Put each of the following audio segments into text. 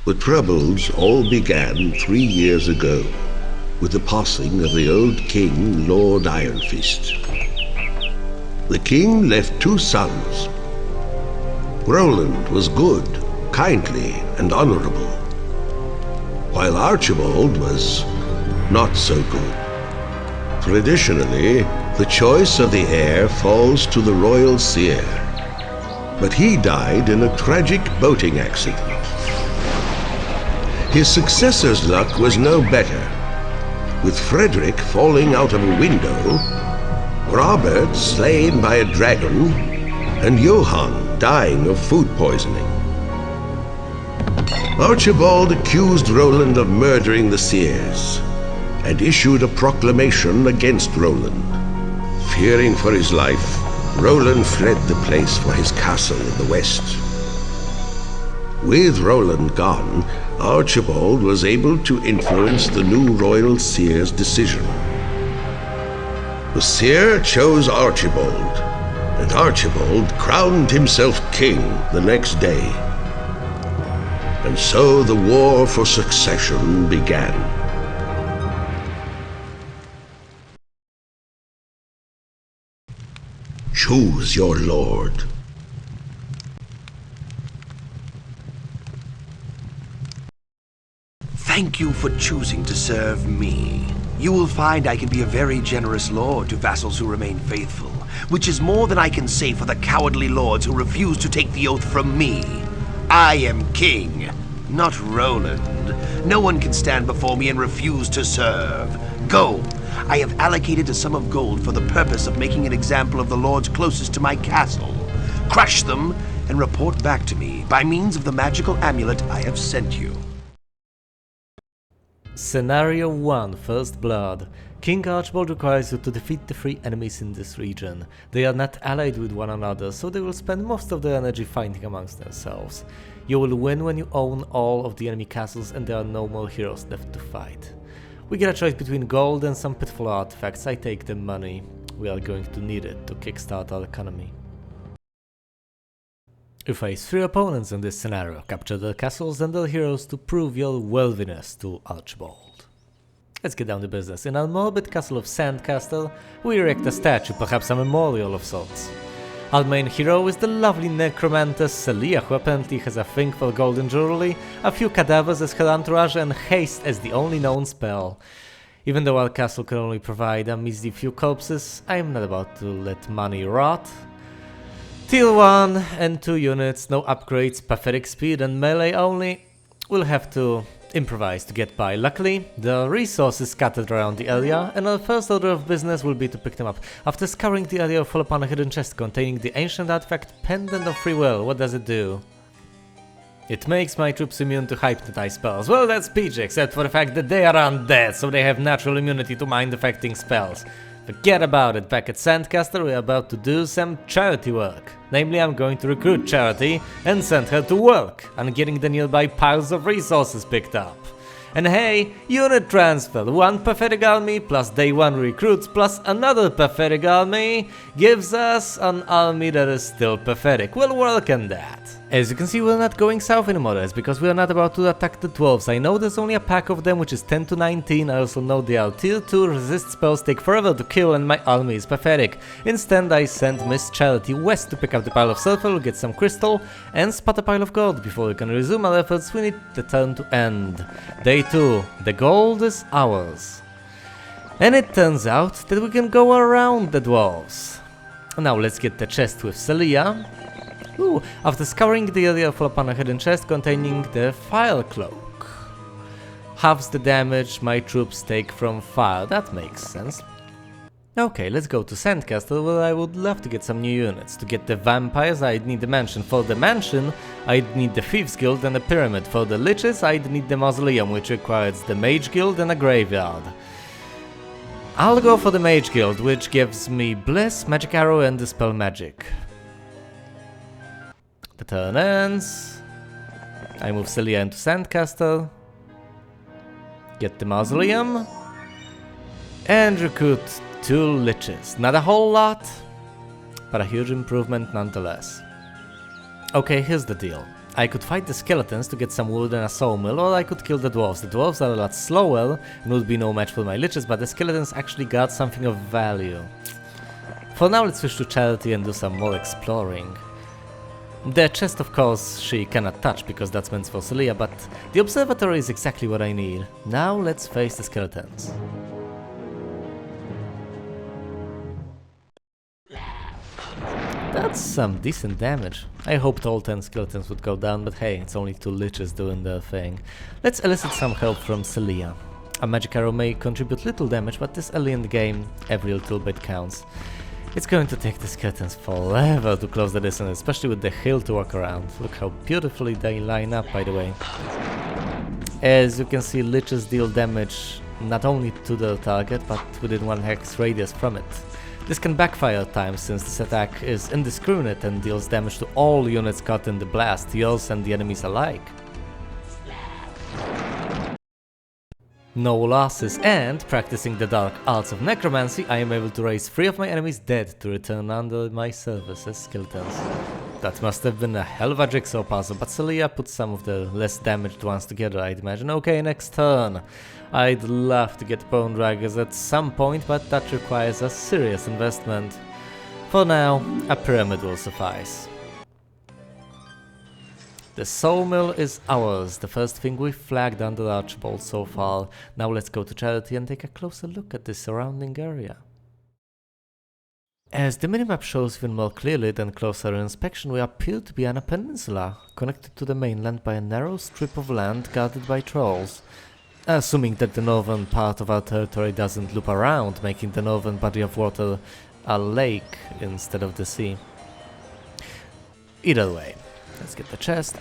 The troubles all began 3 years ago, with the passing of the old king, Lord Ironfist. The king left 2 sons. Roland was good, kindly, and honorable, while Archibald was not so good. Traditionally, the choice of the heir falls to the royal seer, but he died in a tragic boating accident. His successor's luck was no better, with Frederick falling out of a window, Robert slain by a dragon, and Johann dying of food poisoning. Archibald accused Roland of murdering the seers, and issued a proclamation against Roland. Fearing for his life, Roland fled the place for his castle in the west. With Roland gone, Archibald was able to influence the new royal seer's decision. The seer chose Archibald, and Archibald crowned himself king the next day. And so the war for succession began. Choose your lord. Thank you for choosing to serve me. You will find I can be a very generous lord to vassals who remain faithful, which is more than I can say for the cowardly lords who refuse to take the oath from me. I am king, not Roland. No one can stand before me and refuse to serve. Go! I have allocated a sum of gold for the purpose of making an example of the lords closest to my castle. Crush them and report back to me by means of the magical amulet I have sent you. Scenario 1, First Blood. King Archibald requires you to defeat the 3 enemies in this region. They are not allied with one another, so they will spend most of their energy fighting amongst themselves. You will win when you own all of the enemy castles and there are no more heroes left to fight. We get a choice between gold and some pitiful artifacts. I take the money. We are going to need it to kickstart our economy. You face 3 opponents in this scenario. Capture their castles and their heroes to prove your worthiness to Archibald. Let's get down to business. In our morbid castle of Sandcastle, we erect a statue, perhaps a memorial of sorts. Our main hero is the lovely necromancer Celia, who apparently has a thing for golden jewelry, a few cadavers as her entourage, and haste as the only known spell. Even though our castle can only provide a measly few corpses, I am not about to let money rot. Tier 1 and 2 units, no upgrades, pathetic speed and melee only. We'll have to improvise to get by. Luckily, the resources scattered around the area, and our first order of business will be to pick them up. After scouring the area, we'll fall upon a hidden chest containing the ancient artifact Pendant of Free Will. What does it do? It makes my troops immune to hypnotize spells. Well, that's peachy, except for the fact that they are undead, so they have natural immunity to mind-affecting spells. Forget about it. Back at Sandcastle, we're about to do some charity work. Namely, I'm going to recruit Charity and send her to work on getting the nearby piles of resources picked up. And hey, unit transfer, 1 pathetic army plus day 1 recruits plus another pathetic army gives us an army that is still pathetic. We'll work on that. As you can see, we're not going south anymore, that's because we are not about to attack the dwarves. I know there's only a pack of them, which is 10 to 19, I also know they are tier 2, resist spells take forever to kill, and my army is pathetic. Instead, I sent Miss Charity west to pick up the pile of sulfur, get some crystal, and spot a pile of gold. Before we can resume our efforts, we need the turn to end. Day 2, the gold is ours. And it turns out that we can go around the dwarves. Now let's get the chest with Celia. Ooh, after scouring the area, fall upon a hidden chest containing the Fire Cloak. Halves the damage my troops take from fire, that makes sense. Okay, let's go to Sandcastle, where I would love to get some new units. To get the vampires, I'd need the mansion. For the mansion, I'd need the Thieves Guild and a pyramid. For the liches, I'd need the mausoleum, which requires the Mage Guild and a graveyard. I'll go for the Mage Guild, which gives me Bliss, Magic Arrow and Dispel Magic. The turn ends. I move Celia into Sandcastle. Get the mausoleum. And recruit 2 liches. Not a whole lot, but a huge improvement nonetheless. Okay, here's the deal. I could fight the skeletons to get some wood and a sawmill, or I could kill the dwarves. The dwarves are a lot slower and would be no match for my liches, but the skeletons actually got something of value. For now, let's switch to Charity and do some more exploring. The chest, of course, she cannot touch because that's meant for Celia, but the observatory is exactly what I need. Now let's face the skeletons. That's some decent damage. I hoped all 10 skeletons would go down, but hey, it's only 2 liches doing their thing. Let's elicit some help from Celia. A magic arrow may contribute little damage, but this early in the game, every little bit counts. It's going to take the skeletons forever to close the distance, especially with the hill to walk around. Look how beautifully they line up, by the way. As you can see, liches deal damage not only to the target, but within 1 hex radius from it. This can backfire at times, since this attack is indiscriminate and deals damage to all units caught in the blast, yours and the enemies alike. No losses, and practicing the dark arts of necromancy, I am able to raise 3 of my enemies dead to return under my service as skeletons. That must have been a hell of a jigsaw puzzle, but Celia put some of the less damaged ones together, I'd imagine. Okay, next turn. I'd love to get Bone Draggers at some point, but that requires a serious investment. For now, a pyramid will suffice. The sawmill is ours, the first thing we flagged under Archibald so far. Now let's go to Charity and take a closer look at the surrounding area. As the minimap shows even more clearly than closer inspection, we appear to be on a peninsula, connected to the mainland by a narrow strip of land guarded by trolls. Assuming that the northern part of our territory doesn't loop around, making the northern body of water a lake instead of the sea. Either way, let's get the chest.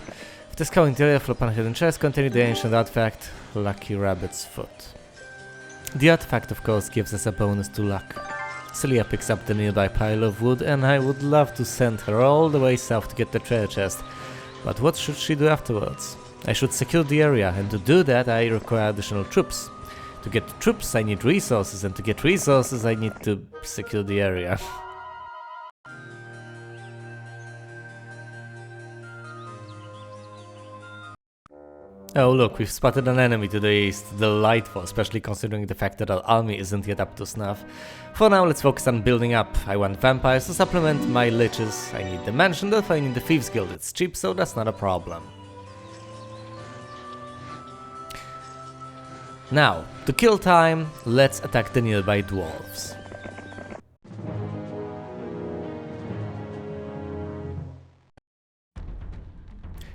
If the scout interior full of hidden chest containing the ancient artifact, Lucky Rabbit's Foot. The artifact, of course, gives us a bonus to luck. Celia picks up the nearby pile of wood, and I would love to send her all the way south to get the treasure chest. But what should she do afterwards? I should secure the area, and to do that I require additional troops. To get troops I need resources, and to get resources I need to secure the area. Oh look, we've spotted an enemy to the east, delightful, especially considering the fact that our army isn't yet up to snuff. For now, let's focus on building up. I want vampires to supplement my liches. I need the mansion, therefore I need the Thieves Guild. It's cheap, so that's not a problem. Now, to kill time, let's attack the nearby dwarves.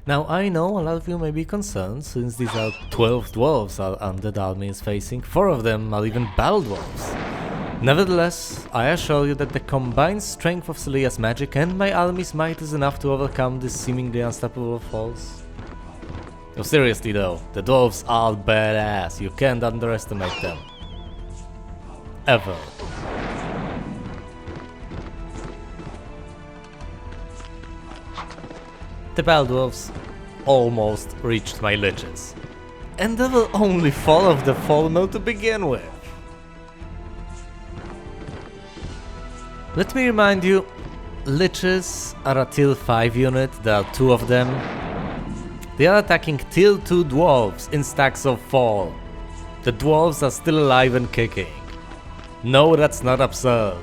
Now, I know a lot of you may be concerned, since these are 12 dwarves our undead army is facing. 4 of them are even battle dwarves. Nevertheless, I assure you that the combined strength of Celia's magic and my army's might is enough to overcome this seemingly unstoppable foes. No, seriously though, the dwarves are badass, you can't underestimate them. Ever. The battle dwarves almost reached my liches. And there were only 4 of the former to begin with. Let me remind you, liches are a tier 5 unit, there are 2 of them. They are attacking tier 2 dwarves in stacks of 4. The dwarves are still alive and kicking. No, that's not absurd.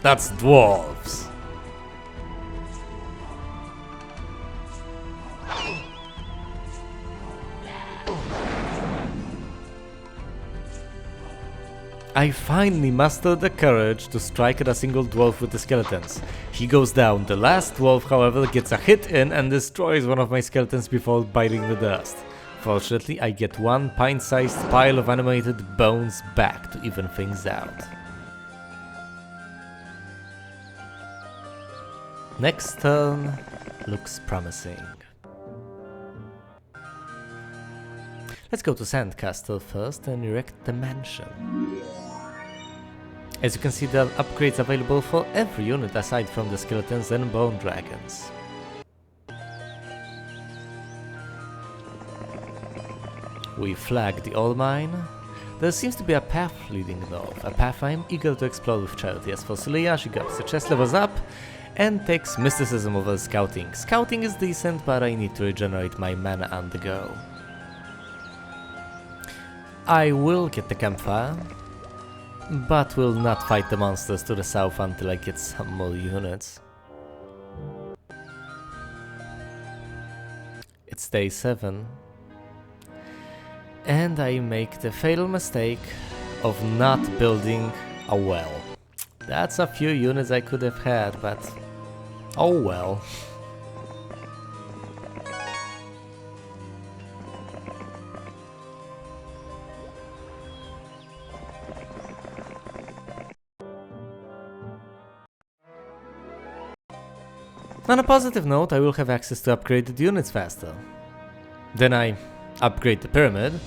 That's dwarves. I finally mustered the courage to strike at a single dwarf with the skeletons. He goes down. The last dwarf, however, gets a hit in and destroys one of my skeletons before biting the dust. Fortunately, I get 1 pint-sized pile of animated bones back to even things out. Next turn looks promising. Let's go to Sandcastle first and erect the mansion. As you can see, there are upgrades available for every unit aside from the skeletons and bone dragons. We flag the ore mine. There seems to be a path leading north, a path I am eager to explore with Charity. As for Celia, she grabs the chest, levels up, and takes mysticism over scouting. Scouting is decent, but I need to regenerate my mana on the go. I will get the campfire, but will not fight the monsters to the south until I get some more units. It's day 7, and I make the fatal mistake of not building a well. That's a few units I could have had, but oh well. On a positive note, I will have access to upgraded units faster. Then I upgrade the pyramid,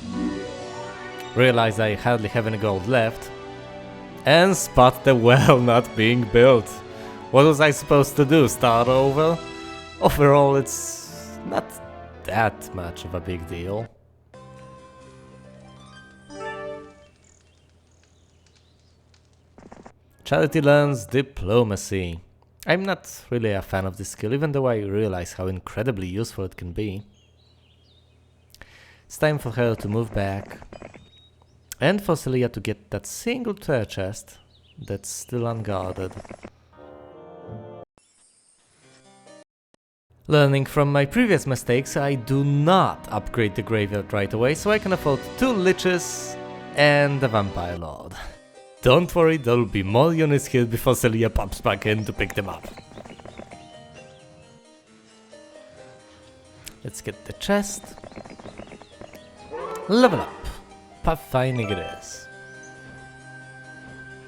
realize I hardly have any gold left, and spot the well not being built. What was I supposed to do, start over? Overall, it's not that much of a big deal. Charity learns diplomacy. I'm not really a fan of this skill, even though I realize how incredibly useful it can be. It's time for her to move back, and for Celia to get that single treasure chest that's still unguarded. Learning from my previous mistakes, I do not upgrade the graveyard right away, so I can afford 2 liches and a vampire lord. Don't worry, there'll be more units here before Celia pops back in to pick them up. Let's get the chest. Level up. Pathfinding it is.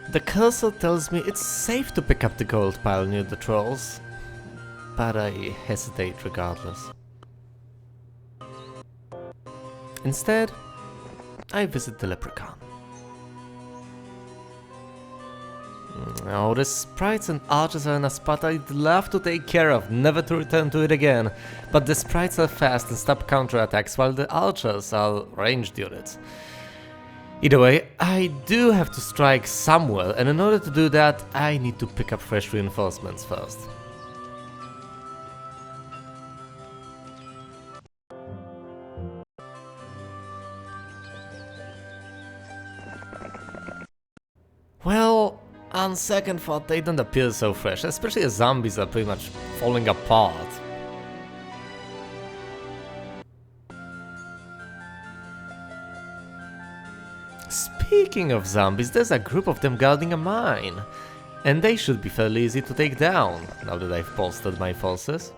The cursor tells me it's safe to pick up the gold pile near the trolls, but I hesitate regardless. Instead, I visit the leprechaun. Oh, the sprites and archers are in a spot I'd love to take care of, never to return to it again. But the sprites are fast and stop counterattacks, while the archers are ranged units. Either way, I do have to strike somewhere, and in order to do that, I need to pick up fresh reinforcements first. Well, on second thought, they don't appear so fresh, especially as zombies are pretty much falling apart. Speaking of zombies, there's a group of them guarding a mine, and they should be fairly easy to take down, now that I've bolstered my forces.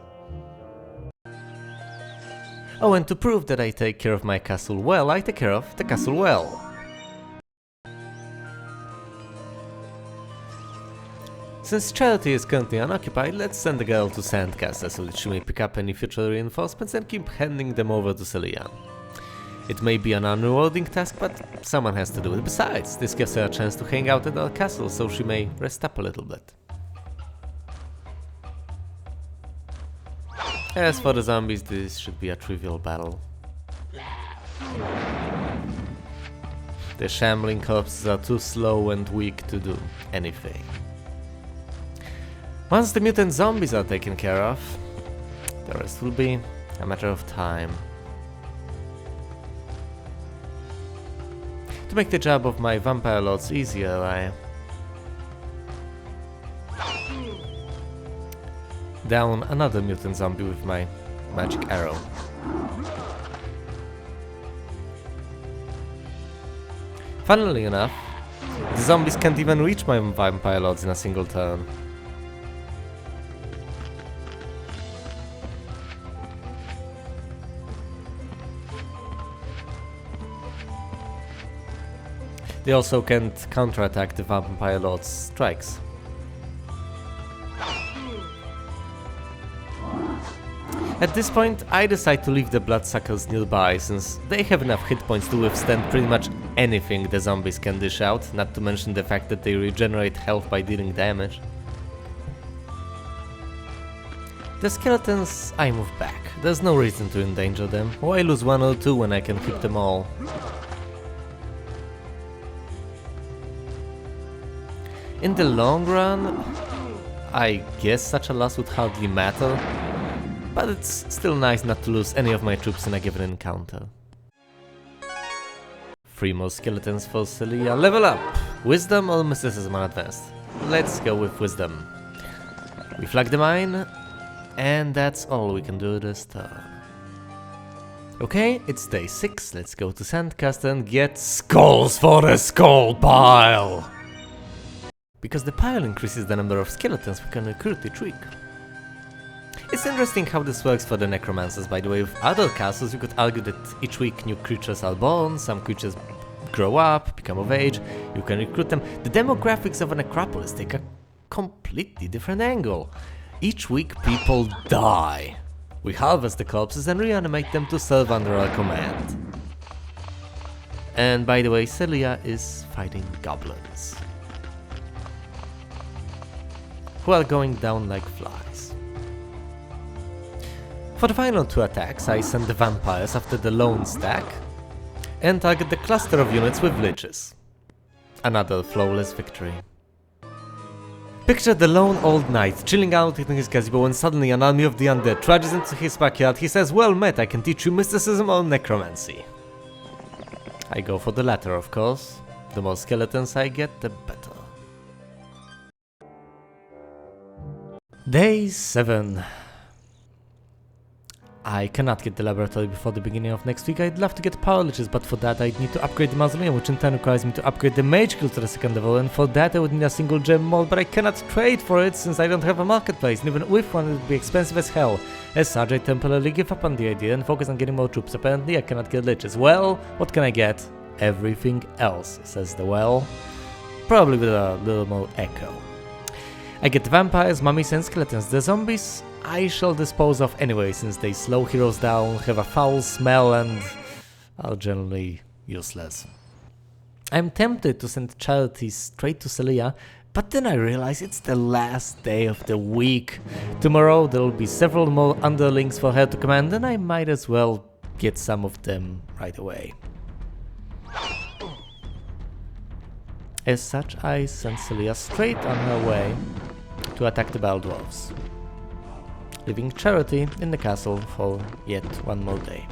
Oh, and to prove that I take care of my castle well, I take care of the castle well. Since Charity is currently unoccupied, let's send the girl to Sandcastle so that she may pick up any future reinforcements and keep handing them over to Celia. It may be an unrewarding task, but someone has to do it. Besides, this gives her a chance to hang out at our castle so she may rest up a little bit. As for the zombies, this should be a trivial battle. The shambling corpses are too slow and weak to do anything. Once the mutant zombies are taken care of, the rest will be a matter of time. To make the job of my vampire lords easier, I down another mutant zombie with my magic arrow. Funnily enough, the zombies can't even reach my vampire lords in a single turn. They also can't counterattack the vampire lord's strikes. At this point, I decide to leave the bloodsuckers nearby, since they have enough hit points to withstand pretty much anything the zombies can dish out, not to mention the fact that they regenerate health by dealing damage. The skeletons, I move back. There's no reason to endanger them. Why lose one or two when I can keep them all? In the long run, I guess such a loss would hardly matter, but it's still nice not to lose any of my troops in a given encounter. 3 more skeletons for Celia. Level up! Wisdom or Mysticism Advanced? Let's go with Wisdom. We flag the mine, and that's all we can do this turn. Okay, it's day 6, let's go to Sandcastle and get skulls for the skull pile! Because the pile increases the number of skeletons we can recruit each week. It's interesting how this works for the necromancers, by the way. With other castles you could argue that each week new creatures are born, some creatures grow up, become of age, you can recruit them. The demographics of a necropolis take a completely different angle. Each week people die. We harvest the corpses and reanimate them to serve under our command. And by the way, Celia is fighting goblins, who are going down like flies. For the final 2 attacks, I send the vampires after the lone stack and target the cluster of units with liches. Another flawless victory. Picture the lone old knight chilling out in his gazebo when suddenly an army of the undead trudges into his backyard. He says, "Well met, I can teach you mysticism or necromancy." I go for the latter, of course. The more skeletons I get, the better. Day 7. I cannot get the laboratory before the beginning of next week. I'd love to get power liches, but for that I'd need to upgrade the mausoleum, which in turn requires me to upgrade the mage guild to the 2nd level, and for that I would need a single gem mold, but I cannot trade for it since I don't have a marketplace, and even with one it would be expensive as hell. As such, I temporarily give up on the idea and focus on getting more troops. Apparently I cannot get liches. Well, what can I get? Everything else, says the well. Probably with a little more echo. I get vampires, mummies and skeletons. The zombies I shall dispose of anyway, since they slow heroes down, have a foul smell and are generally useless. I'm tempted to send Charity straight to Celia, but then I realize it's the last day of the week. Tomorrow there will be several more underlings for her to command, and I might as well get some of them right away. As such, I send Celia straight on her way to attack the Baldwars, leaving Charity in the castle for yet one more day.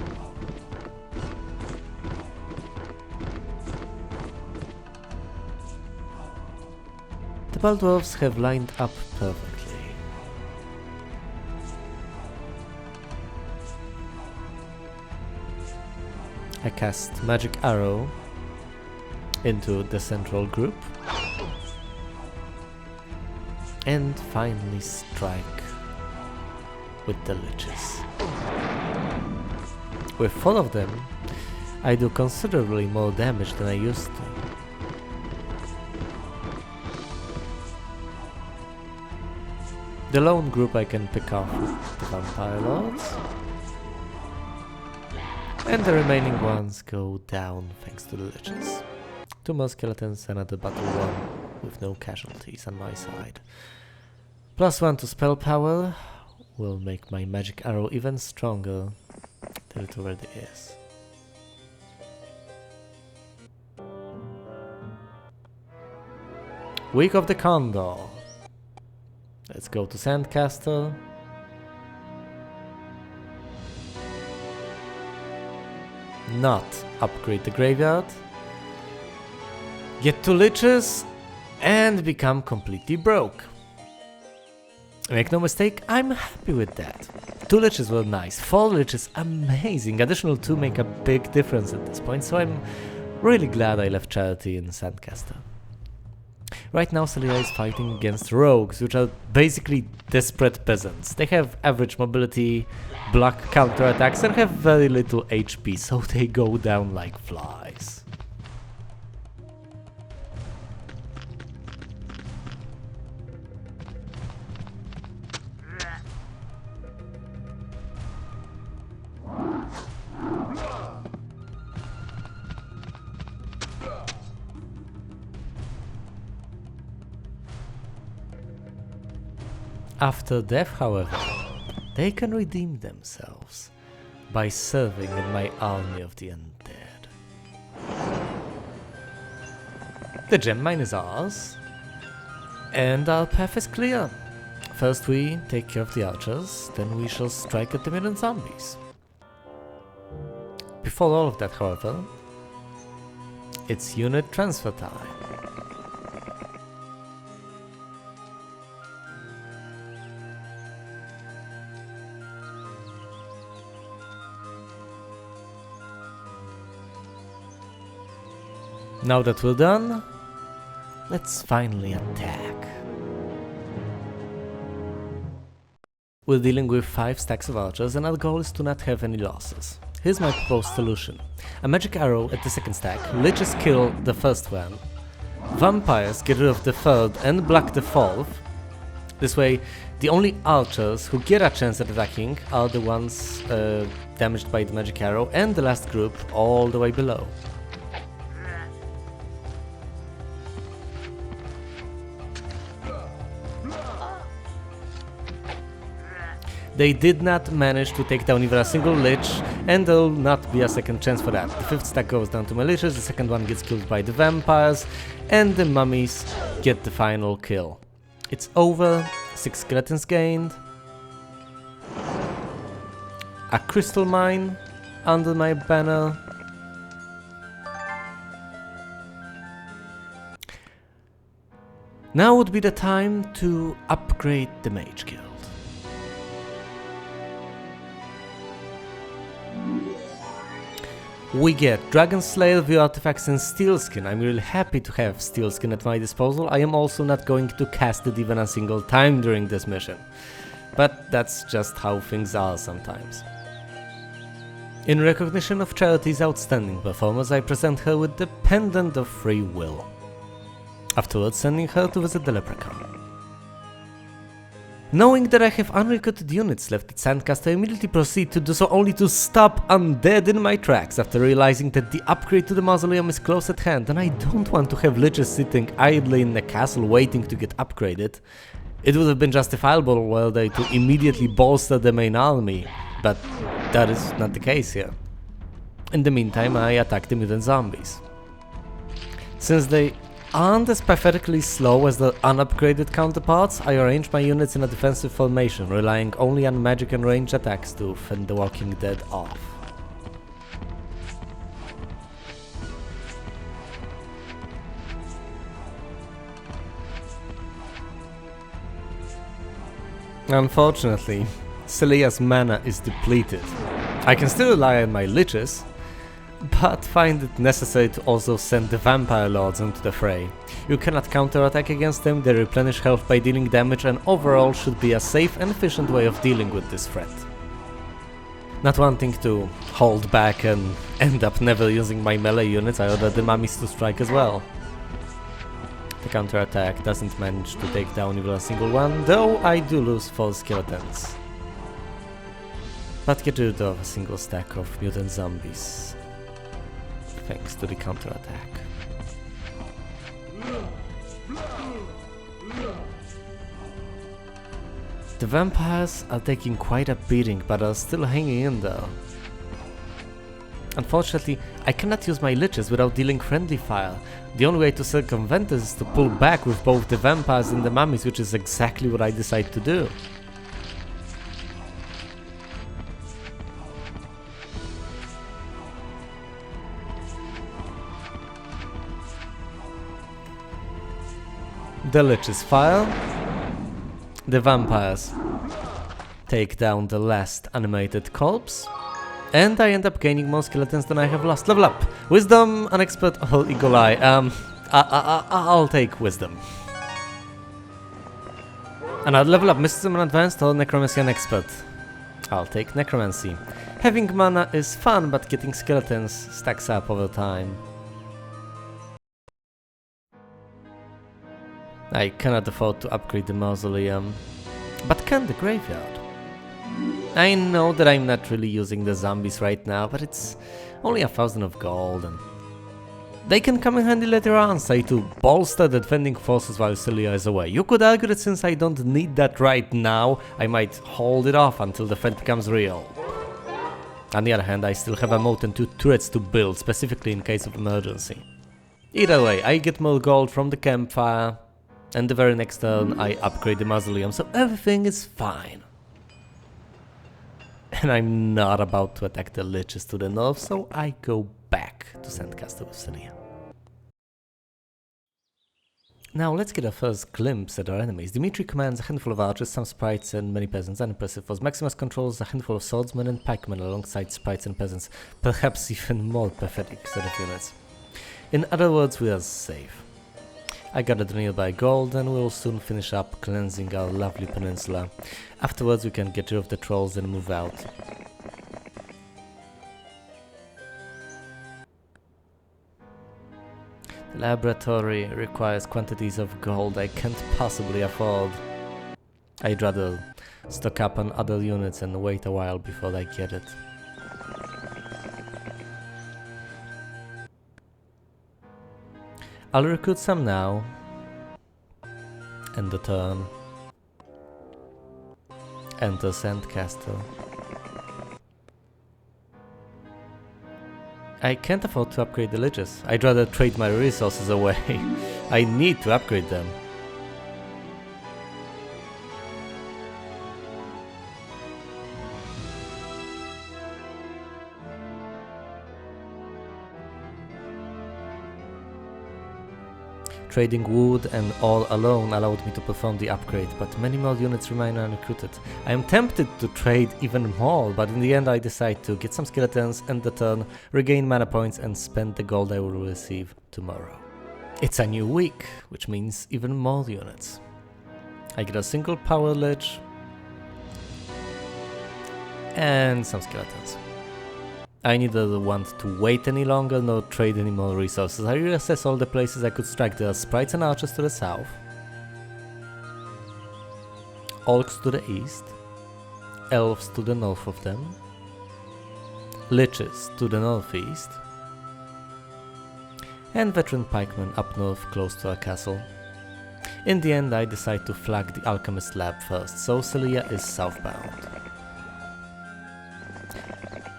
The Baldwars have lined up perfectly. I cast Magic Arrow into the central group and finally strike with the liches. With 4 of them, I do considerably more damage than I used to. The lone group I can pick off with the vampire lords, and the remaining ones go down thanks to the liches. 2 more skeletons, another battle won with no casualties on my side. +1 to spell power will make my magic arrow even stronger than it already is. Week of the Condor. Let's go to Sandcastle. Not upgrade the graveyard. Get 2 liches and become completely broke. Make no mistake, I'm happy with that. 2 liches were nice, 4 liches amazing, additional 2 make a big difference at this point, so I'm really glad I left Charity in Sandcastle. Right now Celia is fighting against rogues, which are basically desperate peasants. They have average mobility, block counterattacks and have very little HP, so they go down like flies. After death, however, they can redeem themselves by serving in my army of the undead. The gem mine is ours, and our path is clear. first we take care of the archers, then we shall strike at the mutant zombies. Before all of that, however, it's unit transfer time. Now that we're done, let's finally attack. We're dealing with 5 stacks of archers and our goal is to not have any losses. Here's my proposed solution. A magic arrow at the second stack, liches kill the first one, vampires get rid of the third and block the fourth. This way, the only archers who get a chance at attacking are the ones damaged by the magic arrow and the last group all the way below. They did not manage to take down even a single lich, and there'll not be a second chance for that. The 5th stack goes down to my liches, the second one gets killed by the vampires, and the mummies get the final kill. It's over, 6 skeletons gained, a crystal mine under my banner. Now would be the time to upgrade the Mage Guild. We get Dragon Slayer, View Artifacts and Steelskin. I'm really happy to have Steelskin at my disposal. I am also not going to cast it even a single time during this mission. But that's just how things are sometimes. In recognition of Charity's outstanding performance, I present her with the Pendant of Free Will. Afterwards, sending her to visit the Leprechaun. Knowing that I have unrecruited units left at Sandcast, I immediately proceed to do so only to stop undead in my tracks after realizing that the upgrade to the mausoleum is close at hand and I don't want to have liches sitting idly in the castle waiting to get upgraded. It would have been justifiable were they to immediately bolster the main army, but that is not the case here. In the meantime, I attack the mutant zombies. Since they aren't as pathetically slow as the unupgraded counterparts, I arrange my units in a defensive formation, relying only on magic and ranged attacks to fend the Walking Dead off. Unfortunately, Celia's mana is depleted. I can still rely on my liches, but find it necessary to also send the Vampire Lords into the fray. You cannot counterattack against them, they replenish health by dealing damage and overall should be a safe and efficient way of dealing with this threat. Not wanting to hold back and end up never using my melee units, I ordered the mummies to strike as well. The counterattack doesn't manage to take down even a single one, though I do lose 4 skeletons. But get rid of a single stack of mutant zombies, thanks to the counterattack. The vampires are taking quite a beating, but are still hanging in there. Unfortunately, I cannot use my liches without dealing friendly fire. The only way to circumvent this is to pull back with both the vampires and the mummies, which is exactly what I decide to do. The liches fire, the vampires take down the last animated corpse, and I end up gaining more skeletons than I have lost. Level up! Wisdom, an expert, or eagle eye. I'll take wisdom. And I'll level up mysticism and advanced or necromancy and expert. I'll take necromancy. Having mana is fun, but getting skeletons stacks up over time. I cannot afford to upgrade the mausoleum, but can the graveyard. I know that I'm not really using the zombies right now, but it's only 1,000 of gold and they can come in handy later on, say to bolster the defending forces while Celia is away. You could argue that since I don't need that right now, I might hold it off until the threat becomes real. On the other hand, I still have a moat and 2 turrets to build, specifically in case of emergency. Either way, I get more gold from the campfire, And the very next turn I upgrade the mausoleum, so everything is fine. And I'm not about to attack the liches to the north, so I go back to Sandcastle with Celia. Now let's get a first glimpse at our enemies. Dimitri commands a handful of archers, some sprites and many peasants, unimpressive force. Maximus controls a handful of swordsmen and pikemen alongside sprites and peasants, perhaps even more pathetic set of units. In other words, we are safe. I gathered nearby gold and we'll soon finish up cleansing our lovely peninsula. Afterwards we can get rid of the trolls and move out. The laboratory requires quantities of gold I can't possibly afford. I'd rather stock up on other units and wait a while before I get it. I'll recruit some now. End the turn. Enter Sandcastle. I can't afford to upgrade the liches. I'd rather trade my resources away. I need to upgrade them. Trading wood and all alone allowed me to perform the upgrade, but many more units remain unrecruited. I am tempted to trade even more, but in the end I decide to get some skeletons, end the turn, regain mana points and spend the gold I will receive tomorrow. It's a new week, which means even more units. I get a single power lich and some skeletons. I neither want to wait any longer nor trade any more resources. I reassess all the places I could strike. There are sprites and archers to the south, orcs to the east, elves to the north of them, liches to the northeast, and veteran pikemen up north close to our castle. In the end I decide to flag the alchemist lab first, so Celia is southbound.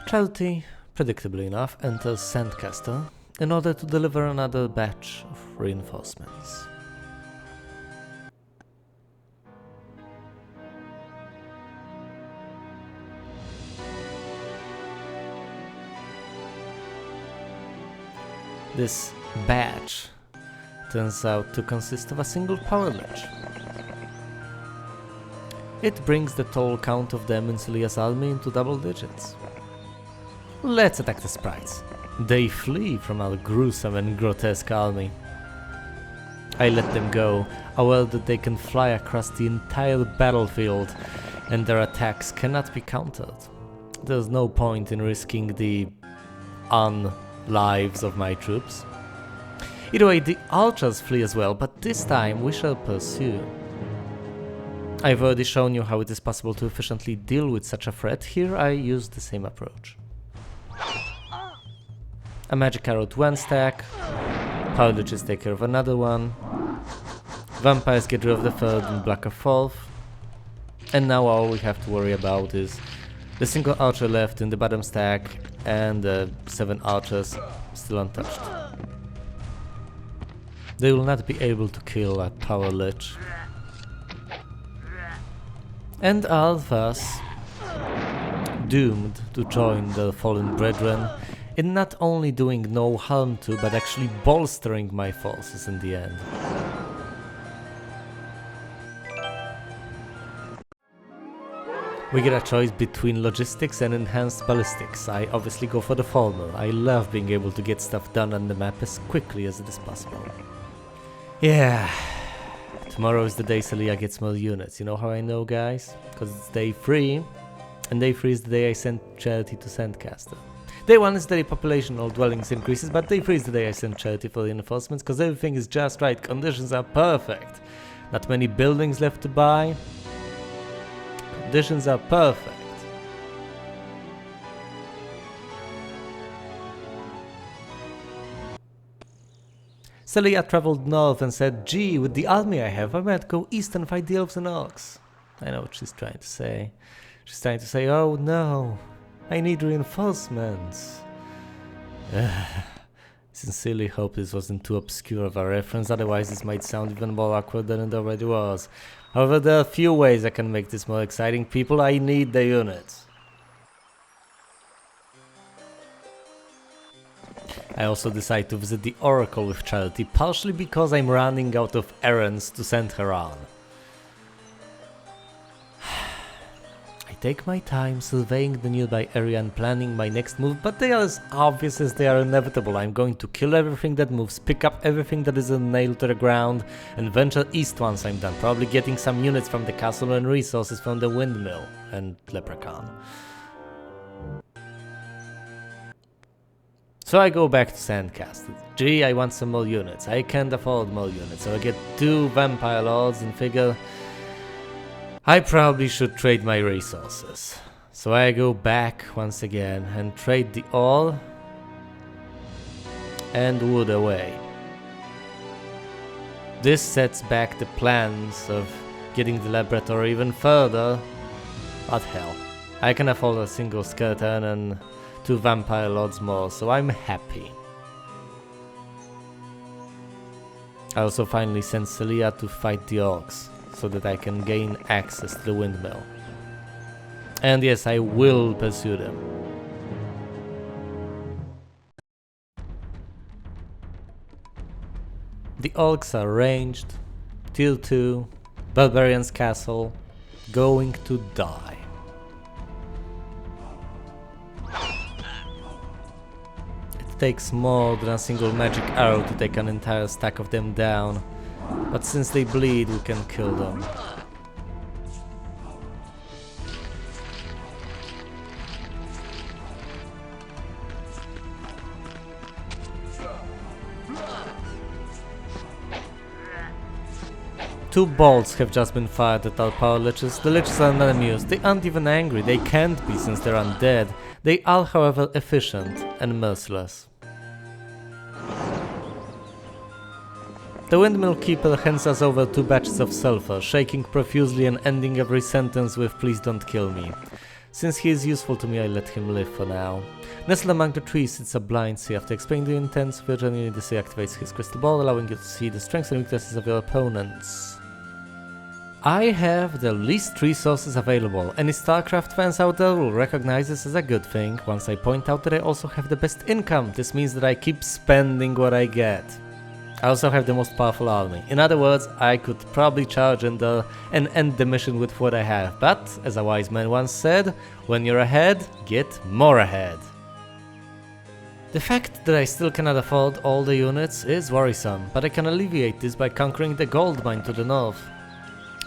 Charity, predictably enough, enters Sandcastle in order to deliver another batch of reinforcements. This batch turns out to consist of a single power lich. It brings the total count of them in Celia's army into double digits. Let's attack the sprites. They flee from our gruesome and grotesque army. I let them go, aware that they can fly across the entire battlefield and their attacks cannot be countered. There's no point in risking the lives of my troops. Either way, the archers flee as well, but this time we shall pursue. I've already shown you how it is possible to efficiently deal with such a threat. Here I use the same approach. A magic arrow to one stack, power liches take care of another one, vampires get rid of the third and block a fourth, and now all we have to worry about is the single archer left in the bottom stack and the 7 archers still untouched. They will not be able to kill a power lich, and are thus doomed to join the fallen brethren in not only doing no harm to, but actually bolstering my forces in the end. We get a choice between logistics and enhanced ballistics. I obviously go for the former. I love being able to get stuff done on the map as quickly as it is possible. Yeah, tomorrow is the day Celia gets more units. You know how I know, guys? Because it's day 3, and day 3 is the day I send Charity to Sandcastle. Day 1 is the day population or dwellings increases, but day 3 is the day I send Charity for reinforcements, because everything is just right, conditions are perfect. Not many buildings left to buy. Conditions are perfect. Celia traveled north and said, "Gee, with the army I have, I might go east and fight the elves and orcs." I know what she's trying to say. She's trying to say, "Oh no, I need reinforcements." Sincerely hope this wasn't too obscure of a reference, otherwise this might sound even more awkward than it already was. However, there are a few ways I can make this more exciting. People, I need the units. I also decide to visit the Oracle with Charity, partially because I'm running out of errands to send her on. I take my time surveying the nearby area and planning my next move, but they are as obvious as they are inevitable. I'm going to kill everything that moves, pick up everything that isn't nailed to the ground, and venture east once I'm done, probably getting some units from the castle and resources from the windmill and Leprechaun. So I go back to Sandcastle. Gee, I want some more units. I can't afford more units, so I get 2 Vampire Lords and figure I probably should trade my resources. So I go back once again and trade the ore and wood away. This sets back the plans of getting the laboratory even further, but hell, I can afford a single skeleton and 2 Vampire Lords more, so I'm happy. I also finally sent Celia to fight the orcs, so that I can gain access to the windmill. And yes, I will pursue them. The orcs are ranged, tier 2, Barbarian's Castle, going to die. It takes more than a single magic arrow to take an entire stack of them down, but since they bleed, we can kill them. Two bolts have just been fired at our power liches. The liches are not amused. They aren't even angry. They can't be since they're undead. They are, however, efficient and merciless. The Windmill Keeper hands us over 2 batches of sulfur, shaking profusely and ending every sentence with "please don't kill me." Since he is useful to me, I let him live for now. Nestled among the trees sits a blind sea. After explaining the intents, Virginia activates his crystal ball, allowing you to see the strengths and weaknesses of your opponents. I have the least resources available. Any StarCraft fans out there will recognize this as a good thing. Once I point out that I also have the best income, this means that I keep spending what I get. I also have the most powerful army. In other words, I could probably charge and end the mission with what I have, but, as a wise man once said, when you're ahead, get more ahead. The fact that I still cannot afford all the units is worrisome, but I can alleviate this by conquering the gold mine to the north.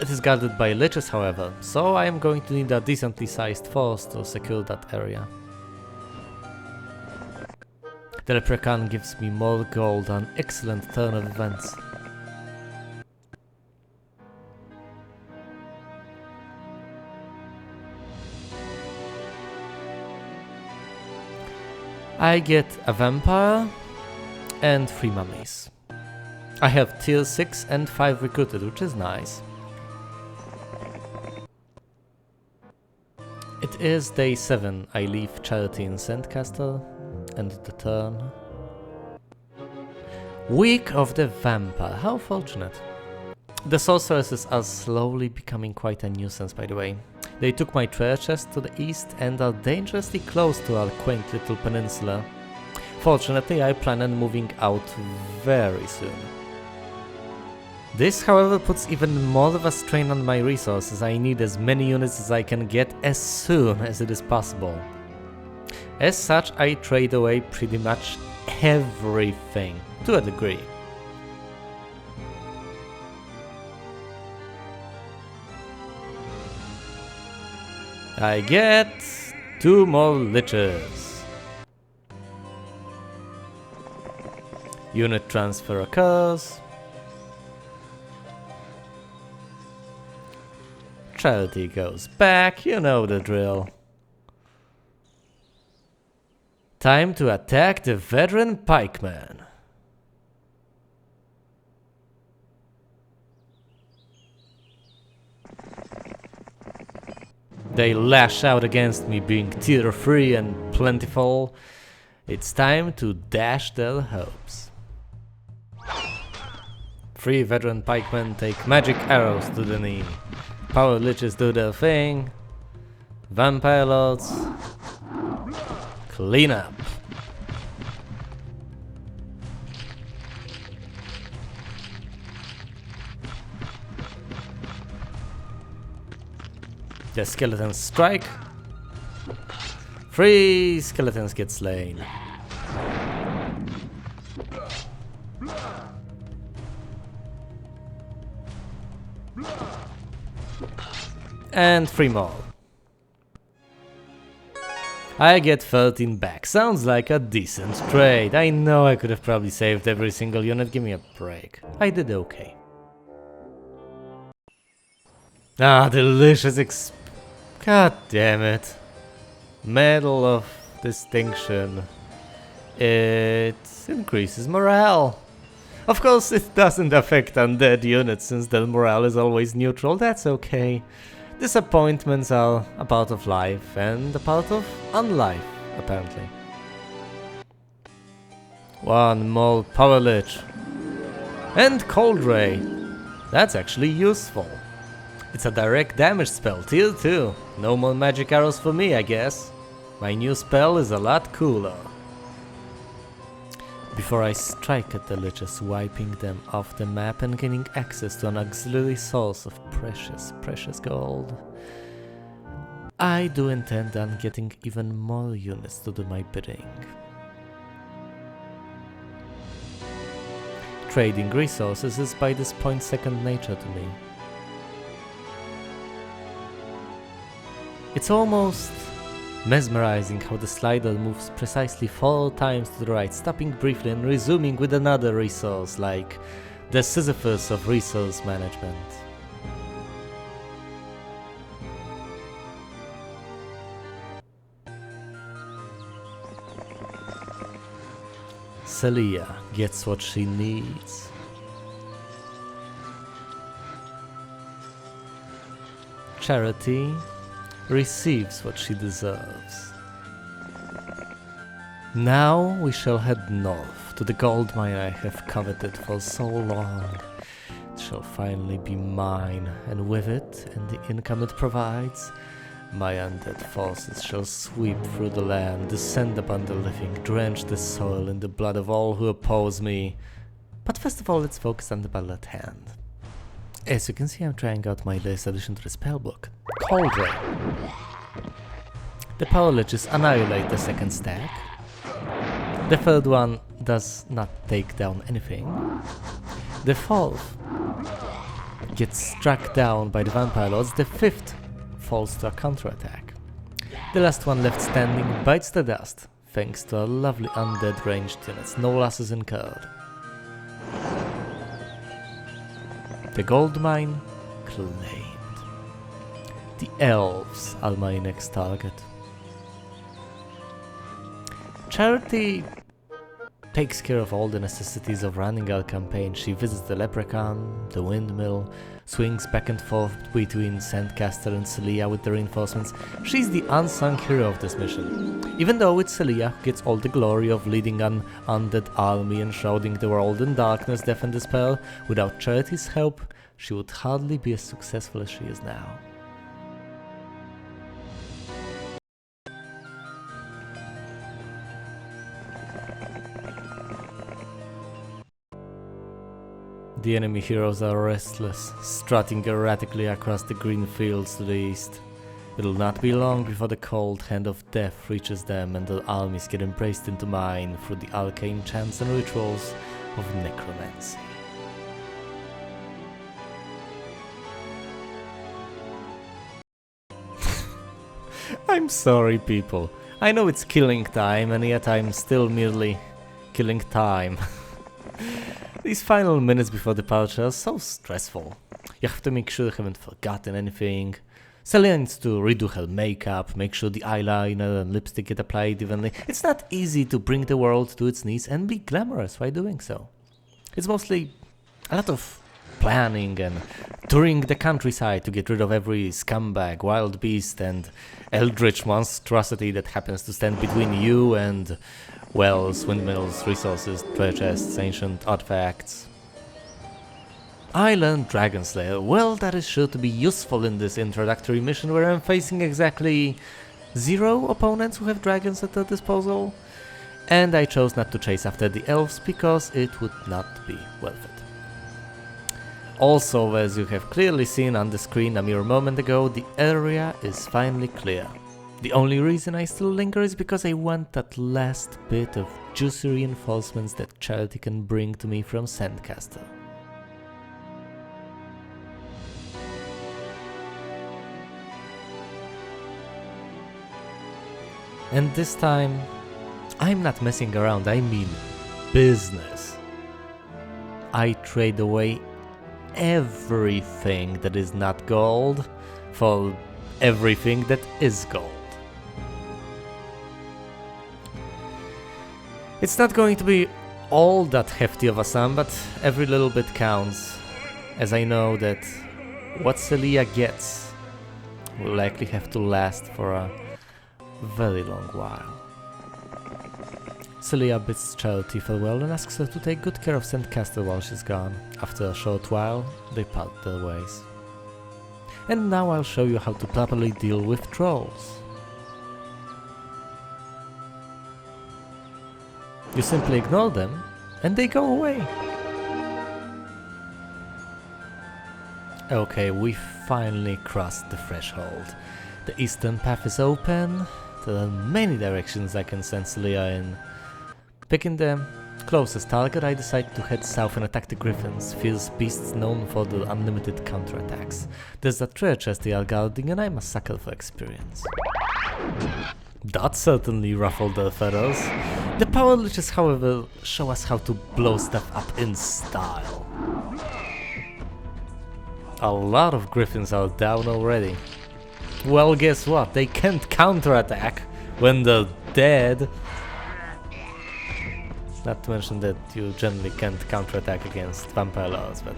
It is guarded by liches, however, so I am going to need a decently sized force to secure that area. The Leprechaun gives me more gold, an excellent turn of events. I get a vampire and 3 mummies. I have tier 6 and 5 recruited, which is nice. It is day 7. I leave Charity in Sandcastle, and the turn. Week of the Vampire, how fortunate. The sorceresses are slowly becoming quite a nuisance, by the way. They took my treasure chest to the east and are dangerously close to our quaint little peninsula. Fortunately, I plan on moving out very soon. This, however, puts even more of a strain on my resources. I need as many units as I can get as soon as it is possible. As such, I trade away pretty much everything, to a degree. I get 2 more liches. Unit transfer occurs. Charity goes back, you know the drill. Time to attack the veteran pikemen. They lash out against me being tier 3 and plentiful. It's time to dash their hopes. 3 veteran pikemen take magic arrows to the knee. Power liches do their thing. Vampire lords clean up. The skeletons strike. 3 skeletons get slain. And 3 more. I get 13 back. Sounds like a decent trade. I know I could have probably saved every single unit. Give me a break. I did okay. Ah, delicious God damn it. Medal of Distinction. It increases morale. Of course, it doesn't affect undead units since their morale is always neutral. That's okay. Disappointments are a part of life and a part of unlife, apparently. 1 more Power Lich. And Cold Ray. That's actually useful. It's a direct damage spell, tier 2. No more magic arrows for me, I guess. My new spell is a lot cooler. Before I strike at the liches, wiping them off the map and gaining access to an auxiliary source of precious gold. I do intend on getting even more units to do my bidding. Trading resources is by this point second nature to me. It's almost mesmerizing how the slider moves precisely 4 times to the right, stopping briefly and resuming with another resource, like the Sisyphus of resource management. Celia gets what she needs. Charity receives what she deserves. Now we shall head north to the gold mine I have coveted for so long. It shall finally be mine, and with it and the income it provides, my undead forces shall sweep through the land, descend upon the living, drench the soil in the blood of all who oppose me. But first of all, let's focus on the battle at hand. As you can see, I'm trying out my latest addition to the spellbook, Cold Ray. The Power Liches annihilate the second stack. The third one does not take down anything. The fourth gets struck down by the Vampire Lords. The fifth falls to a counterattack. The last one left standing bites the dust, thanks to our lovely undead ranged units. No losses incurred. The gold mine claimed. The elves are my next target. Charity takes care of all the necessities of running our campaign. She visits the leprechaun, the windmill, swings back and forth between Sandcaster and Celia with the reinforcements. She's the unsung hero of this mission. Even though it's Celia who gets all the glory of leading an undead army and shrouding the world in darkness, death and despair, without Charity's help, she would hardly be as successful as she is now. The enemy heroes are restless, strutting erratically across the green fields to the east. It'll not be long before the cold hand of death reaches them and their armies get embraced into mine through the arcane chants and rituals of necromancy. I'm sorry, people. I know it's killing time, and yet I'm still merely killing time. These final minutes before departure are so stressful. You have to make sure you haven't forgotten anything. Celia needs to redo her makeup, make sure the eyeliner and lipstick get applied evenly. It's not easy to bring the world to its knees and be glamorous while doing so. It's mostly a lot of planning and touring the countryside to get rid of every scumbag, wild beast and eldritch monstrosity that happens to stand between you and wells, windmills, resources, treasure chests, ancient artifacts. I learned Dragonslayer. Well, that is sure to be useful in this introductory mission where I'm facing exactly 0 opponents who have dragons at their disposal. And I chose not to chase after the elves because it would not be worth it. Also, as you have clearly seen on the screen a mere moment ago, the area is finally clear. The only reason I still linger is because I want that last bit of juicy reinforcements that Charity can bring to me from Sandcastle. And this time, I'm not messing around, I mean business. I trade away everything that is not gold for everything that is gold. It's not going to be all that hefty of a sum, but every little bit counts, as I know that what Celia gets will likely have to last for a very long while. Celia bids Charity farewell and asks her to take good care of Sandcastle while she's gone. After a short while, they part their ways. And now I'll show you how to properly deal with trolls. You simply ignore them, and they go away. Okay, we finally crossed the threshold. The eastern path is open. There are many directions I can send Celia in. Picking the closest target, I decide to head south and attack the Griffins, fierce beasts known for their unlimited counterattacks. There's a treasure chest they are guarding, and I'm a sucker for experience. That certainly ruffled their feathers. The Power Liches, however, show us how to blow stuff up in style. A lot of Griffins are down already. Well, guess what? They can't counterattack when they're dead. Not to mention that you generally can't counterattack against vampire lords, but...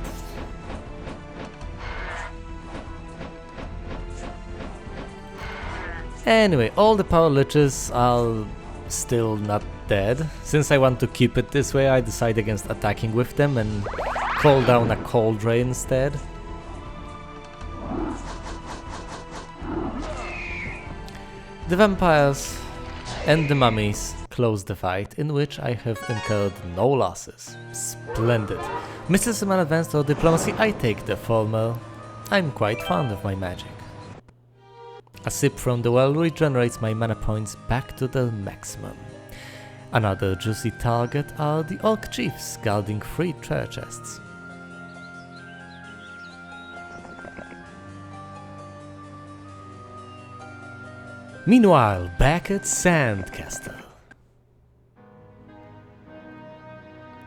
Anyway, all the Power Liches are still not dead. Since I want to keep it this way, I decide against attacking with them and call down a Cold Ray instead. The vampires and the mummies close the fight, in which I have incurred no losses. Splendid. Mr. Simon advanced or diplomacy, I take the former. I'm quite fond of my magic. A sip from the well regenerates my mana points back to their maximum. Another juicy target are the Orc Chiefs guarding 3 treasure chests. Meanwhile, back at Sandcastle.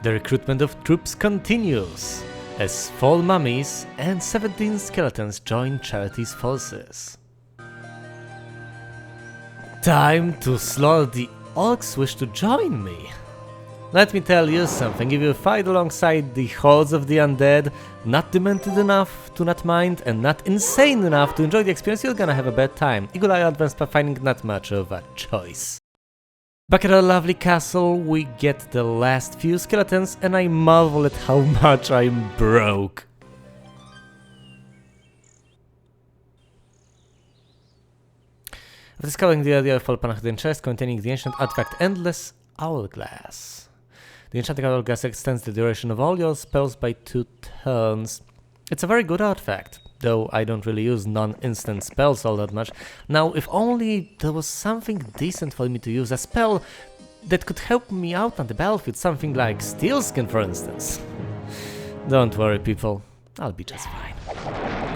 The recruitment of troops continues, as 4 mummies and 17 skeletons join Charity's forces. Time to slaughter the orcs wish to join me. Let me tell you something, if you fight alongside the hordes of the undead, not demented enough to not mind, and not insane enough to enjoy the experience, you're gonna have a bad time. Eagle Eye Advanced Pathfinding, not much of a choice. Back at our lovely castle, we get the last few skeletons, and I marvel at how much I'm broke. Discovering the area of Falpanach chest containing the ancient artifact Endless Hourglass. The enchanted hourglass extends the duration of all your spells by 2 turns. It's a very good artifact, though I don't really use non-instant spells all that much. Now, if only there was something decent for me to use, a spell that could help me out on the battlefield, something like Steel Skin, for instance. Don't worry, people, I'll be just fine.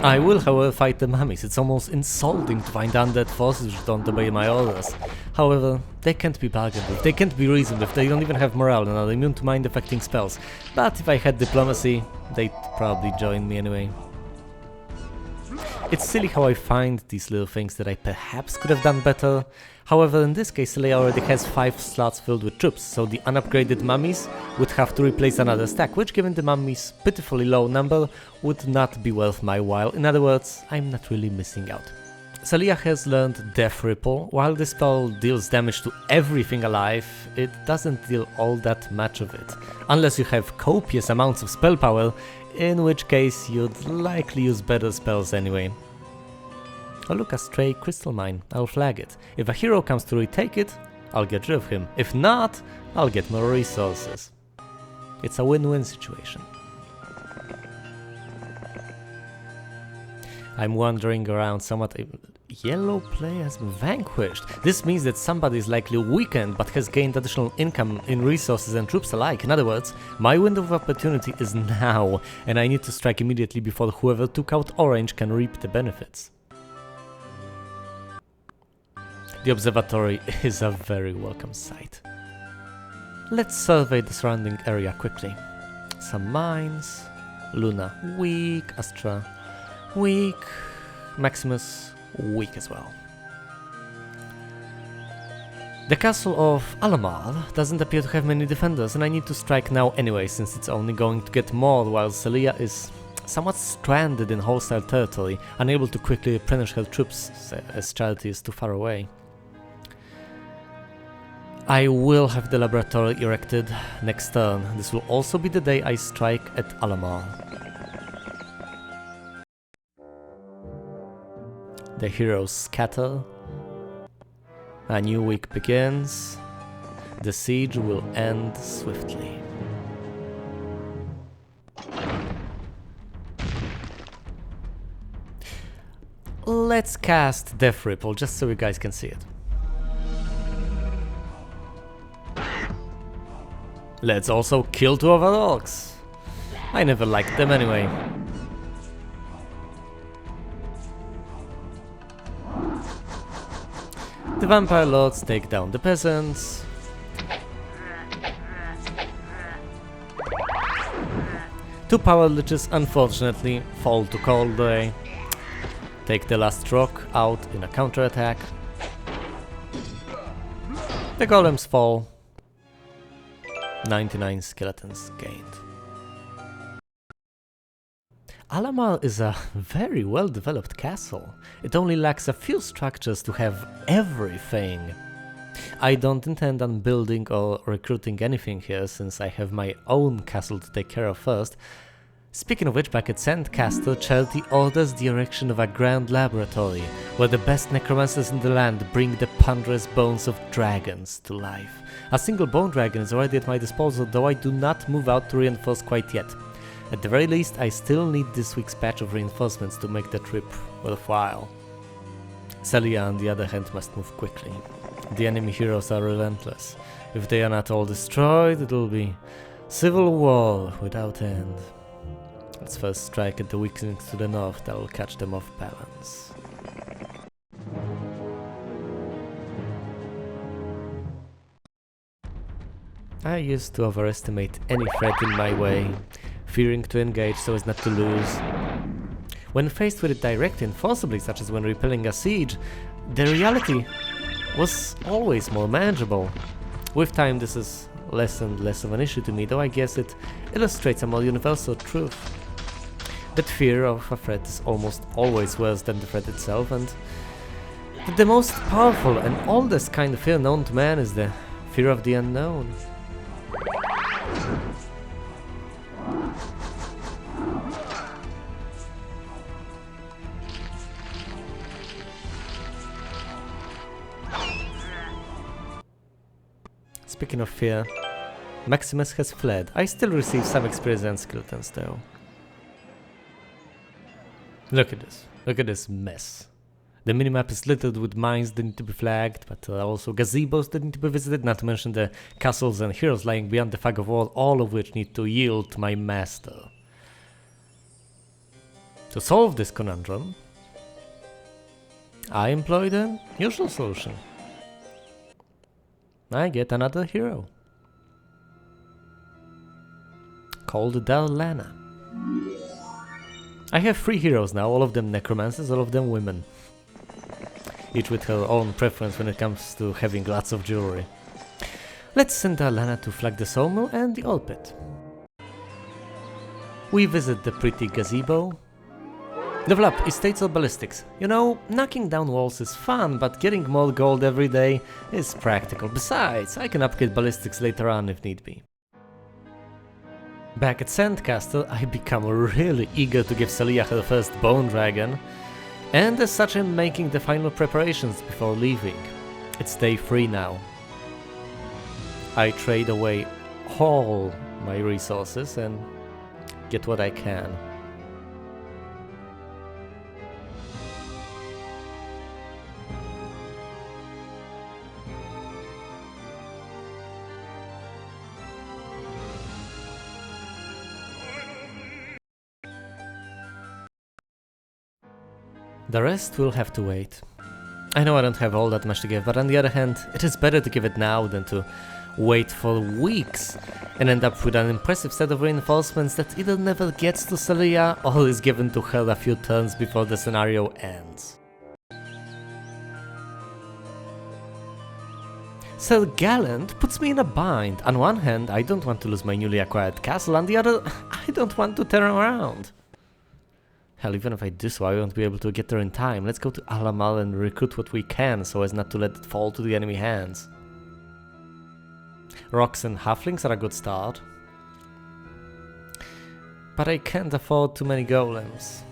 I will, however, fight the mummies. It's almost insulting to find undead forces which don't obey my orders. However, they can't be bargained with, they can't be reasoned with, they don't even have morale and are immune to mind-affecting spells. But if I had diplomacy, they'd probably join me anyway. It's silly how I find these little things that I perhaps could have done better. However, in this case, Sellia already has 5 slots filled with troops, so the unupgraded mummies would have to replace another stack, which given the mummies' pitifully low number, would not be worth my while. In other words, I'm not really missing out. Sellia has learned Death Ripple. While this spell deals damage to everything alive, it doesn't deal all that much of it, unless you have copious amounts of spell power, in which case you'd likely use better spells anyway. Oh look, a stray crystal mine, I'll flag it. If a hero comes to retake it, I'll get rid of him. If not, I'll get more resources. It's a win-win situation. I'm wandering around somewhat. Yellow player has been vanquished. This means that somebody is likely weakened but has gained additional income in resources and troops alike. In other words, my window of opportunity is now, and I need to strike immediately before whoever took out orange can reap the benefits. The observatory is a very welcome sight. Let's survey the surrounding area quickly. Some mines, Luna weak, Astra weak, Maximus weak as well. The castle of Alamar doesn't appear to have many defenders, and I need to strike now anyway, since it's only going to get more, while Sellia is somewhat stranded in hostile territory, unable to quickly replenish her troops as Charity is too far away. I will have the laboratory erected next turn. This will also be the day I strike at Alamar. The heroes scatter. A new week begins. The siege will end swiftly. Let's cast Death Ripple just so you guys can see it. Let's also kill 2 of our orcs. I never liked them anyway. The vampire lords take down the peasants. Two power liches unfortunately fall to Coldray. Take the last rock out in a counterattack. The golems fall. 99 skeletons gained. Alamar is a very well developed castle. It only lacks a few structures to have everything. I don't intend on building or recruiting anything here since I have my own castle to take care of first. Speaking of which, back at Sandcastle, Charity orders the erection of a grand laboratory where the best necromancers in the land bring the ponderous bones of dragons to life. A single bone dragon is already at my disposal, though I do not move out to reinforce quite yet. At the very least, I still need this week's batch of reinforcements to make the trip worthwhile. Sellia, on the other hand, must move quickly. The enemy heroes are relentless. If they are not all destroyed, it will be civil war without end. Let's first strike at the weaklings to the north, that will catch them off balance. I used to overestimate any threat in my way, fearing to engage so as not to lose. When faced with it directly and forcibly, such as when repelling a siege, the reality was always more manageable. With time this is less and less of an issue to me, though I guess it illustrates a more universal truth. That fear of a threat is almost always worse than the threat itself, and that the most powerful and oldest kind of fear known to man is the fear of the unknown. Speaking of fear, Maximus has fled. I still receive some experience and skeletons though. Look at this mess. The minimap is littered with mines that need to be flagged, but also gazebos that need to be visited, not to mention the castles and heroes lying beyond the fog of war, all of which need to yield to my master. To solve this conundrum, I employ the usual solution. I get another hero, called Darlana. I have 3 heroes now, all of them necromancers, all of them women. Each with her own preference when it comes to having lots of jewelry. Let's send Darlana to flag the sawmill and the old pit. We visit the pretty gazebo. Level up estates or ballistics. You know, knocking down walls is fun, but getting more gold every day is practical. Besides, I can upgrade ballistics later on if need be. Back at Sandcastle, I become really eager to give Celia her first bone dragon, and as such I'm making the final preparations before leaving. It's day 3 now. I trade away all my resources and get what I can. The rest will have to wait. I know I don't have all that much to give, but on the other hand, it is better to give it now than to wait for weeks and end up with an impressive set of reinforcements that either never gets to Celia or is given to her a few turns before the scenario ends. Sir Gallant puts me in a bind. On one hand, I don't want to lose my newly acquired castle, on the other, I don't want to turn around. Hell, even if I do so, I won't be able to get there in time. Let's go to Alamal and recruit what we can, so as not to let it fall to the enemy hands. Rocks and halflings are a good start. But I can't afford too many golems.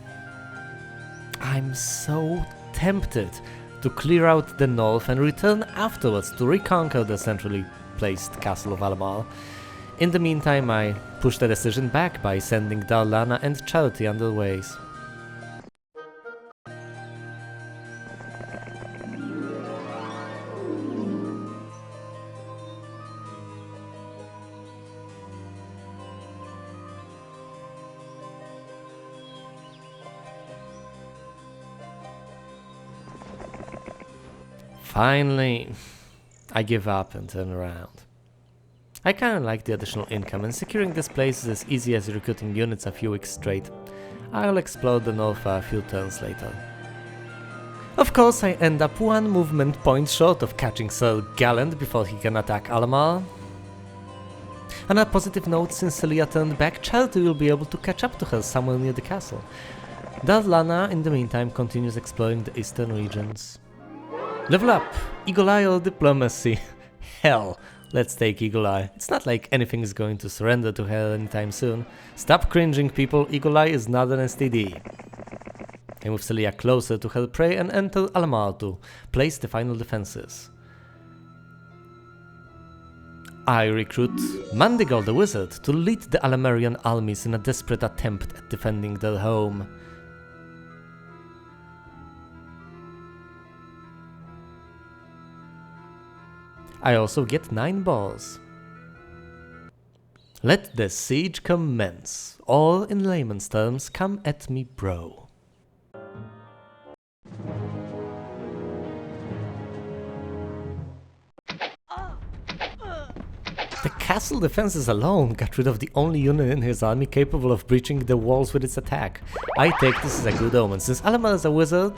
I'm so tempted to clear out the north and return afterwards to reconquer the centrally placed castle of Alamal. In the meantime, I push the decision back by sending Darlana and Charity on their ways. Finally, I give up and turn around. I kinda like the additional income, and securing this place is as easy as recruiting units a few weeks straight. I'll explore the north a few turns later. Of course, I end up 1 movement point short of catching Sir Gallant before he can attack Alamal. On a positive note, since Celia turned back, Charity will be able to catch up to her somewhere near the castle. Darlana, in the meantime, continues exploring the eastern regions. Level up! Eagle Eye or Diplomacy? Hell, let's take Eagle Eye. It's not like anything is going to surrender to her anytime soon. Stop cringing, people, Eagle Eye is not an STD. I move Celia closer to her prey and enter Alamal to place the final defenses. I recruit Mandigal the Wizard to lead the Alamarian armies in a desperate attempt at defending their home. I also get 9 balls. Let the siege commence, or in layman's terms, come at me, bro. The castle defenses alone got rid of the only unit in his army capable of breaching the walls with its attack. I take this as a good omen. Since Alamal is a wizard,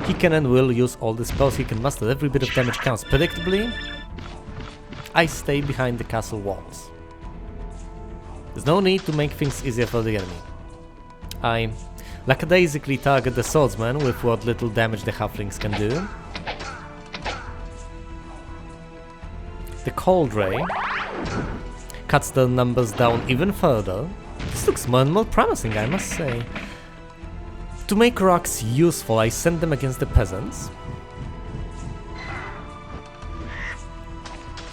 he can and will use all the spells he can muster. Every bit of damage counts. Predictably, I stay behind the castle walls. There's no need to make things easier for the enemy. I lackadaisically target the swordsman with what little damage the halflings can do. The Cold Ray cuts the numbers down even further. This looks more and more promising, I must say. To make rocks useful, I send them against the peasants.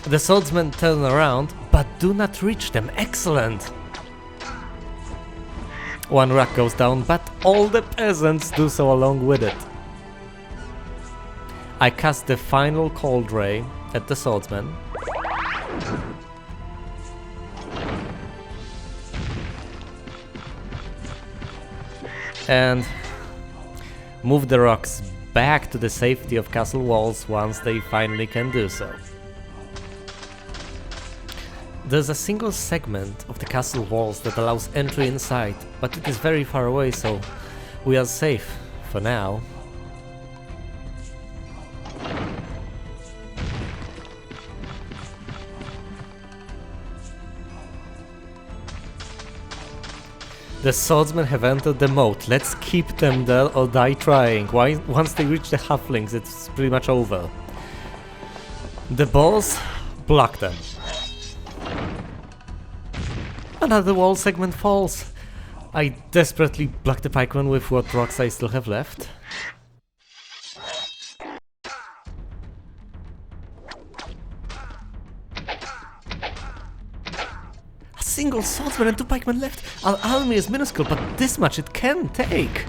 The swordsmen turn around, but do not reach them. Excellent! 1 rock goes down, but all the peasants do so along with it. I cast the final Cold Ray at the swordsman. And move the rocks back to the safety of castle walls once they finally can do so. There's a single segment of the castle walls that allows entry inside, but it is very far away, so we are safe for now. The swordsmen have entered the moat. Let's keep them there or die trying. Once they reach the halflings, it's pretty much over. The balls block them. Another wall segment falls. I desperately block the pikemen with what rocks I still have left. Single swordsman and 2 pikemen left. Our army is minuscule, but this much it can take.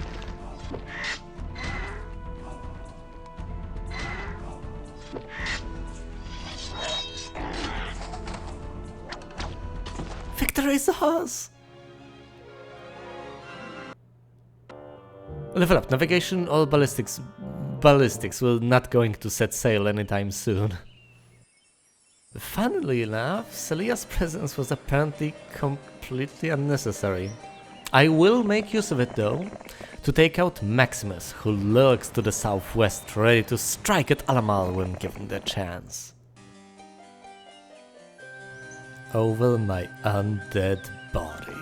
Victory is ours. Level up. Navigation or ballistics. Ballistics. We're not going to set sail anytime soon. Funnily enough, Celia's presence was apparently completely unnecessary. I will make use of it though, to take out Maximus, who lurks to the southwest, ready to strike at Alamal when given the chance. Over my undead body.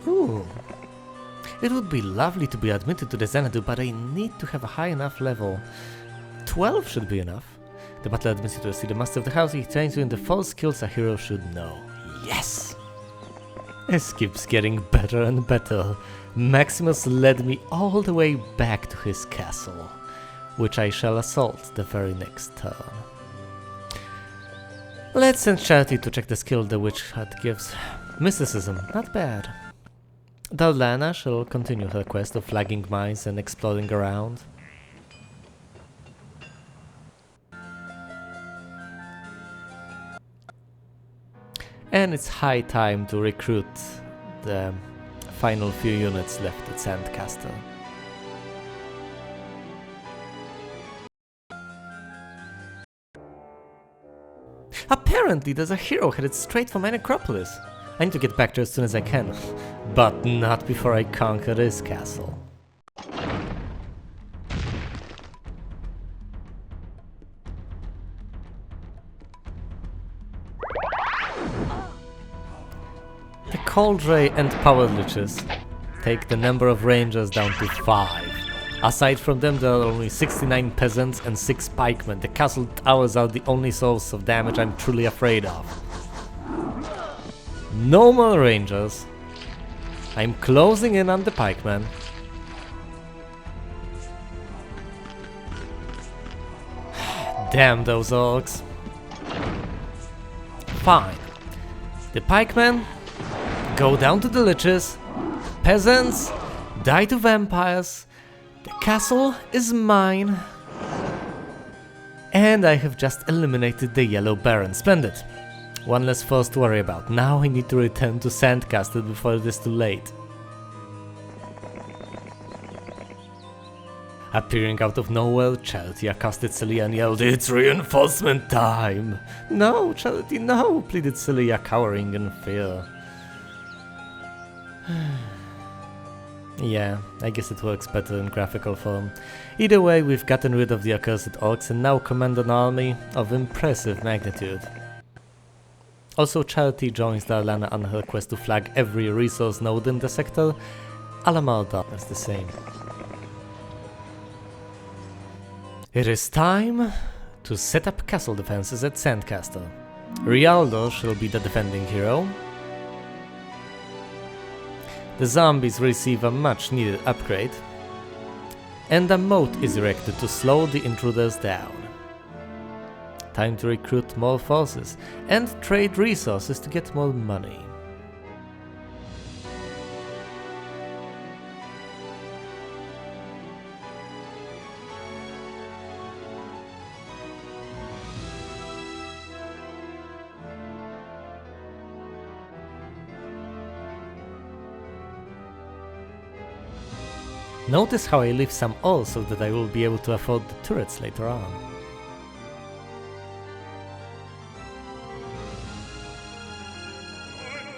Ooh. It would be lovely to be admitted to the Xanadu, but I need to have a high enough level. 12 should be enough. The battle admits you to see the master of the house. He trains you in the 4 skills a hero should know. Yes! This keeps getting better and better. Maximus led me all the way back to his castle, which I shall assault the very next turn. Let's send Charity to check the skill the witch hat gives. Mysticism, not bad. Darlana shall continue her quest of flagging mines and exploring around. And it's high time to recruit the final few units left at Sandcastle. Apparently there's a hero headed straight for my necropolis. I need to get back there as soon as I can, but not before I conquer this castle. The Cauldray and Power Liches take the number of rangers down to 5. Aside from them, there are only 69 peasants and 6 pikemen. The castle towers are the only source of damage I'm truly afraid of. No more rangers. I'm closing in on the pikemen. Damn those orcs. Fine. The pikemen go down to the liches. Peasants die to vampires. The castle is mine. And I have just eliminated the Yellow Baron. Splendid. One less force to worry about. Now I need to return to Sandcastle before it is too late. Appearing out of nowhere, Charity accosted Celia and yelled, "It's reinforcement time!" "No, Charity, no!" pleaded Celia, cowering in fear. Yeah, I guess it works better in graphical form. Either way, we've gotten rid of the accursed orcs and now command an army of impressive magnitude. Also, Charity joins Darlana on her quest to flag every resource node in the sector. Alamal does the same. It is time to set up castle defenses at Sandcastle. Rialdo shall be the defending hero. The zombies receive a much needed upgrade. And a moat is erected to slow the intruders down. Time to recruit more forces and trade resources to get more money. Notice how I leave some all so that I will be able to afford the turrets later on.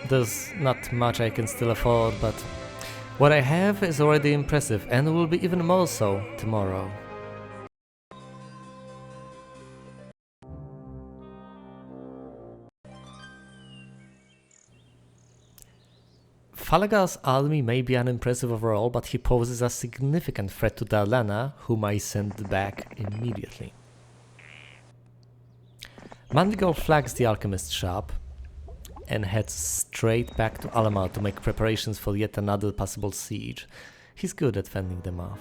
There's not much I can still afford, but what I have is already impressive and will be even more so tomorrow. Falagar's army may be unimpressive overall, but he poses a significant threat to Darlana, whom I send back immediately. Mandigol flags the alchemist shop and heads straight back to Alamar to make preparations for yet another possible siege. He's good at fending them off.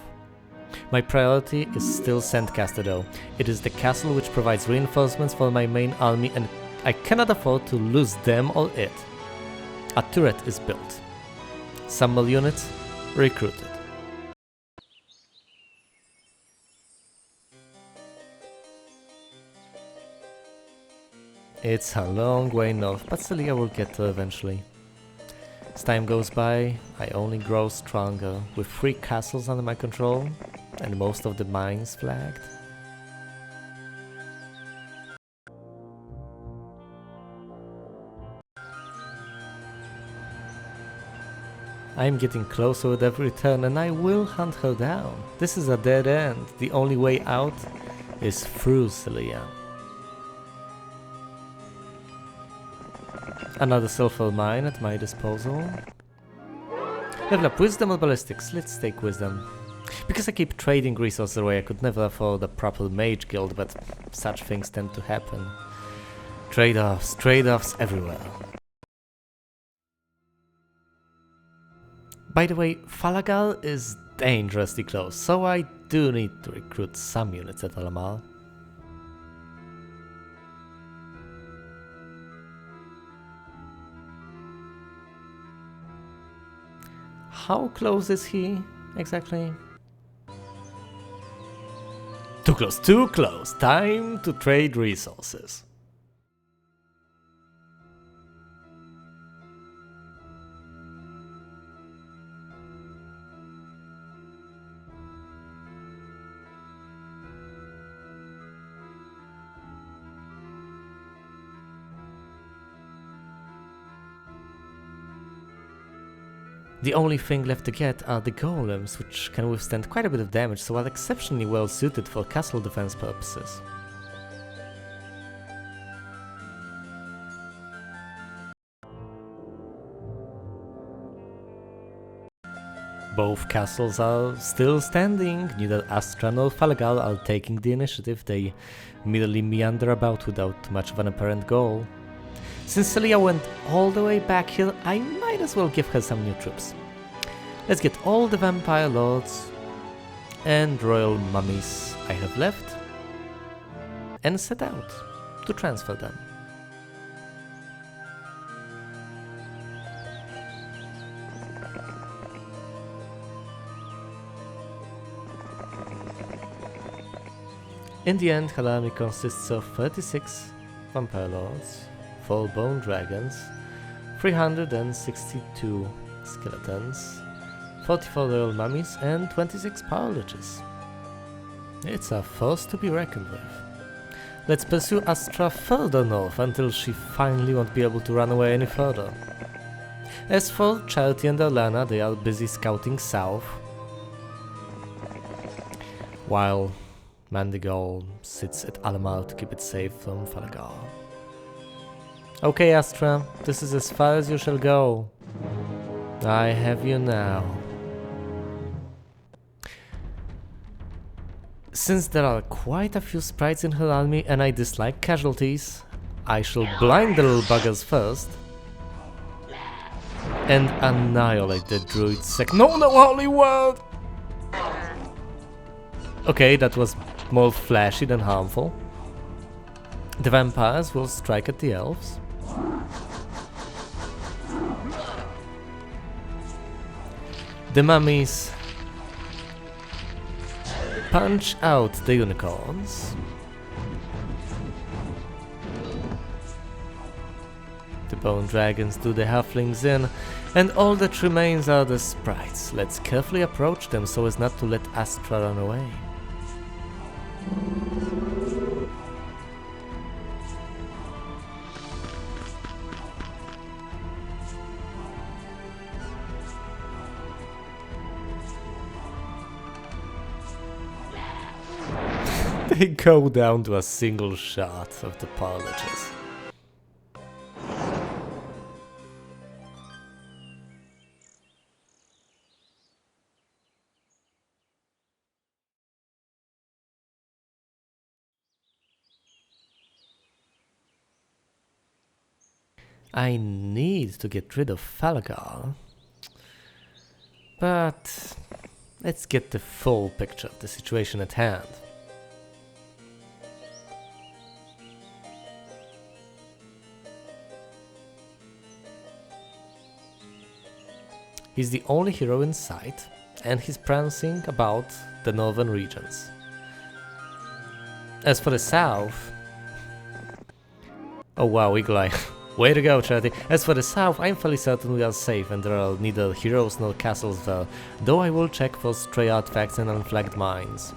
My priority is still Sandcaster though. It is the castle which provides reinforcements for my main army and I cannot afford to lose them or it. A turret is built. Some more units recruited. It's a long way north, but Celia will get there eventually. As time goes by, I only grow stronger, with 3 castles under my control and most of the mines flagged. I am getting closer with every turn and I will hunt her down. This is a dead end. The only way out is through Celia. Another sulfur mine at my disposal. Level up wisdom or ballistics? Let's take wisdom. Because I keep trading resources away, I could never afford a proper mage guild, but such things tend to happen. Trade-offs everywhere. By the way, Falagar is dangerously close, so I do need to recruit some units at Alamar. How close is he, exactly? Too close, too close! Time to trade resources. The only thing left to get are the golems, which can withstand quite a bit of damage, so are exceptionally well suited for castle defense purposes. Both castles are still standing, neither Astra nor Falagar are taking the initiative, they merely meander about without much of an apparent goal. Since Celia went all the way back here, I might as well give her some new troops. Let's get all the vampire lords and royal mummies I have left and set out to transfer them. In the end, her army consists of 36 vampire lords, 4 bone dragons, 362 skeletons, 44 royal mummies and 26 power liches. It's a force to be reckoned with. Let's pursue Astra further north until she finally won't be able to run away any further. As for Charity and Darlana, they are busy scouting south, while Mandigol sits at Alamar to keep it safe from Falagar. Okay, Astra, this is as far as you shall go. I have you now. Since there are quite a few sprites in her army and I dislike casualties, I shall blind the little buggers first and annihilate the druids second. No, holy word! Okay, that was more flashy than harmful. The vampires will strike at the elves. The mummies punch out the unicorns. The bone dragons do the halflings in, and all that remains are the sprites. Let's carefully approach them so as not to let Astra run away. They go down to a single shot of the Parliches. I need to get rid of Falagal, but let's get the full picture of the situation at hand. He's the only hero in sight, and he's prancing about the northern regions. As for the south... Oh wow, Eagle Eye. Way to go, Charity. As for the south, I'm fairly certain we are safe and there are neither heroes nor castles there, though I will check for stray artifacts and unflagged mines.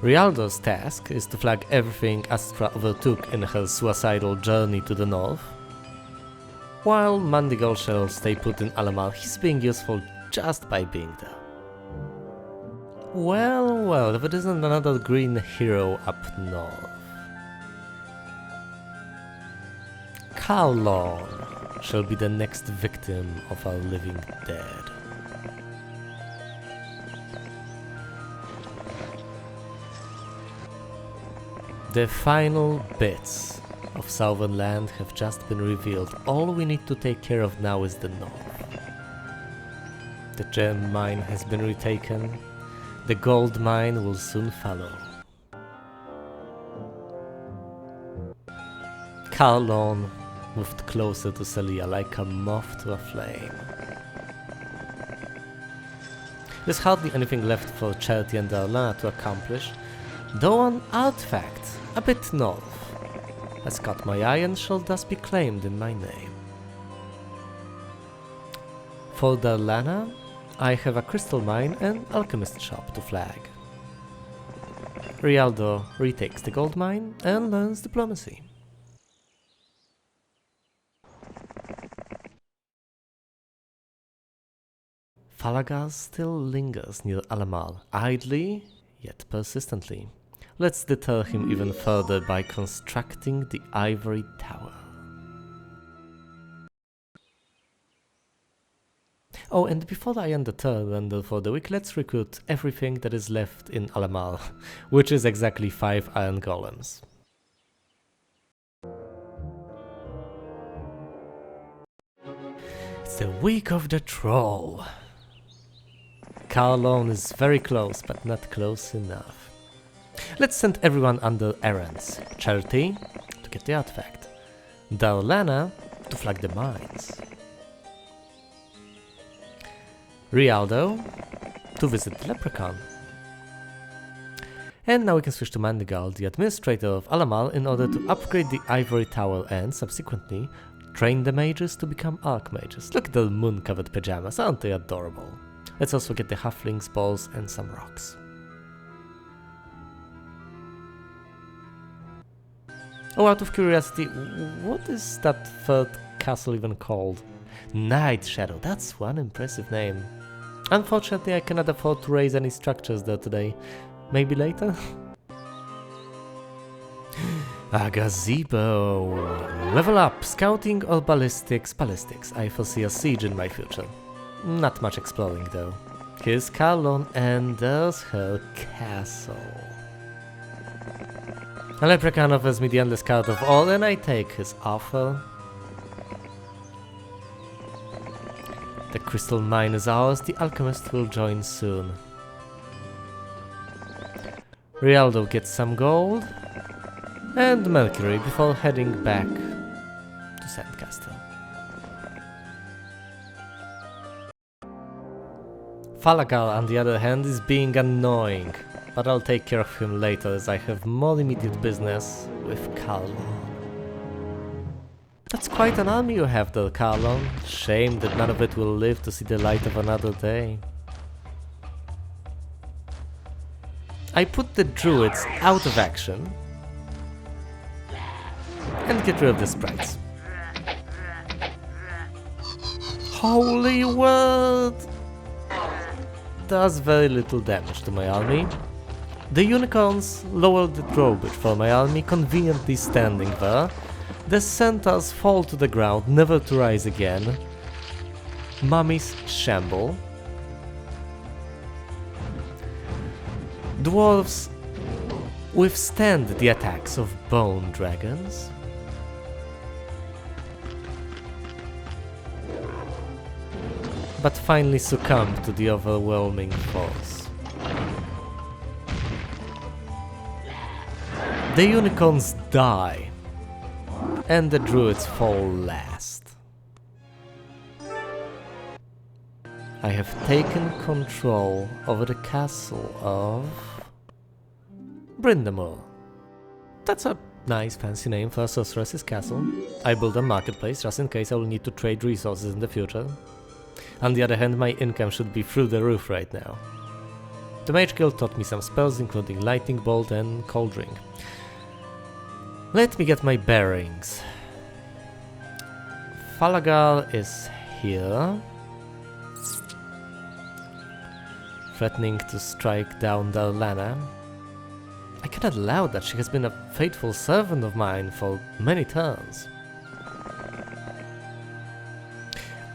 Rialdo's task is to flag everything Astra overtook in her suicidal journey to the north. While Mandigal shall stay put in Alamar, he's being useful just by being there. Well, well, if it isn't another green hero up north. Karlon shall be the next victim of our living dead. The final bits of Southern Land have just been revealed. All we need to take care of now is the north. The gem mine has been retaken. The gold mine will soon follow. Karlon moved closer to Celia like a moth to a flame. There's hardly anything left for Charity and Darlana to accomplish, though an artifact a bit north has caught my eye and shall thus be claimed in my name. For Darlana, I have a crystal mine and alchemist shop to flag. Rialdo retakes the gold mine and learns diplomacy. Falagal still lingers near Alamar, idly yet persistently. Let's deter him even further by constructing the ivory tower. Oh, and before I end the turn and for the week, let's recruit everything that is left in Alamar, which is exactly 5 iron golems. It's the week of the troll. Karlon is very close, but not close enough. Let's send everyone under errands. Charity to get the artifact. Darlana to flag the mines. Rialdo to visit the leprechaun. And now we can switch to Mandigal, the administrator of Alamar, in order to upgrade the ivory tower and, subsequently, train the mages to become archmages. Look at the moon-covered pajamas, aren't they adorable? Let's also get the halflings, balls and some rocks. Oh, out of curiosity, what is that third castle even called? Night Shadow, that's one impressive name. Unfortunately, I cannot afford to raise any structures there today. Maybe later? A gazebo. Level up, scouting or ballistics? Ballistics. I foresee a siege in my future. Not much exploring though. Here's Karlon and there's her castle. A leprechaun offers me the endless card of all and I take his offer. The crystal mine is ours, the alchemist will join soon. Rialdo gets some gold and Mercury before heading back to Sandcastle. Falagal, on the other hand, is being annoying, but I'll take care of him later as I have more immediate business with Karlon. That's quite an army you have there, Karlon. Shame that none of it will live to see the light of another day. I put the druids out of action and get rid of the sprites. Holy word! Does very little damage to my army. The unicorns lowered the drawbridge for my army, conveniently standing there. The centaurs fall to the ground, never to rise again. Mummies shamble. Dwarves withstand the attacks of bone dragons. But finally succumb to the overwhelming force. The unicorns die, and the druids fall last. I have taken control over the castle of Brindamore. That's a nice fancy name for a sorceress's castle. I built a marketplace just in case I will need to trade resources in the future. On the other hand, my income should be through the roof right now. The Mage Guild taught me some spells, including Lightning Bolt and Cold Ring. Let me get my bearings. Falagal is here, threatening to strike down Darlana. I cannot allow that. She has been a faithful servant of mine for many turns.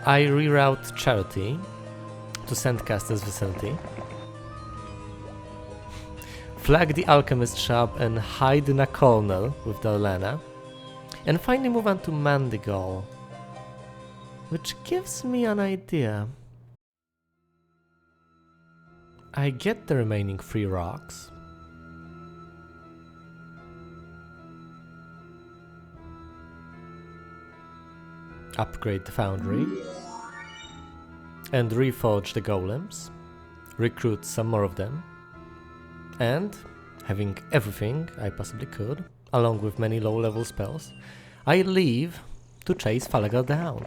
I reroute Charity to Sandcaster's vicinity, flag the Alchemist shop and hide in a corner with Darlana, and finally move on to Mandigal, which gives me an idea. I get the remaining 3 rocks. Upgrade the foundry and reforge the golems, recruit some more of them, and, having everything I possibly could, along with many low-level spells, I leave to chase Falagal down.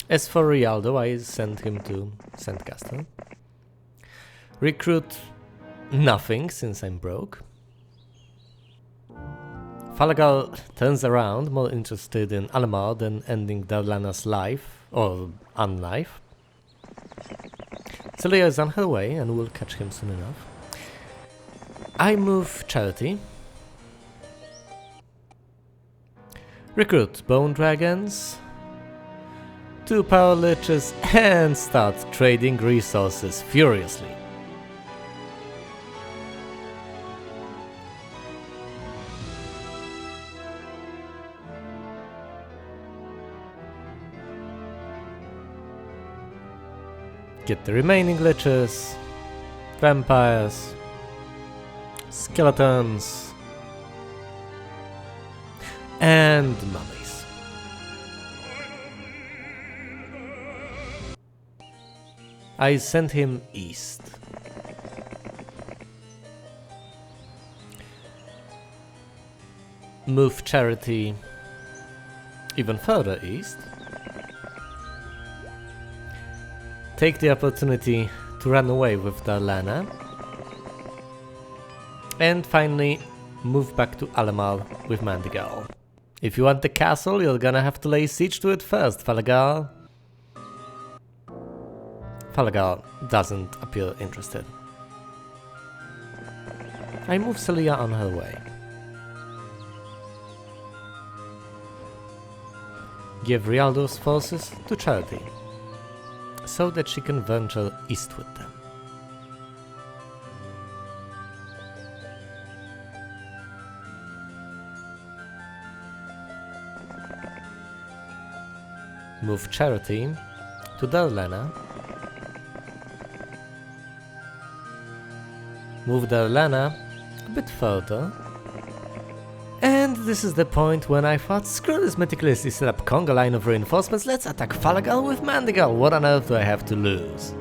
As for Rialdo, I send him to Sandcaster. Recruit nothing since I'm broke. Falagal turns around, more interested in Alamar than ending Darlana's life, or unlife. Celia is on her way and we'll catch him soon enough. I move Charity. Recruit Bone Dragons, 2 Power Liches, and start trading resources furiously. Get the remaining liches, vampires, skeletons, and mummies. I send him east. Move Charity even further east. Take the opportunity to run away with Darlana. And finally, move back to Alamar with Mandigal. If you want the castle, you're gonna have to lay siege to it first, Falagal. Falagal doesn't appear interested. I move Celia on her way. Give Rialdo's forces to Charity, so that she can venture east with them. Move Charity to Darlana. Move Darlana a bit further. And this is the point when I thought, screw this meticulously set up conga line of reinforcements, let's attack Falagal with Mandigal, what on earth do I have to lose?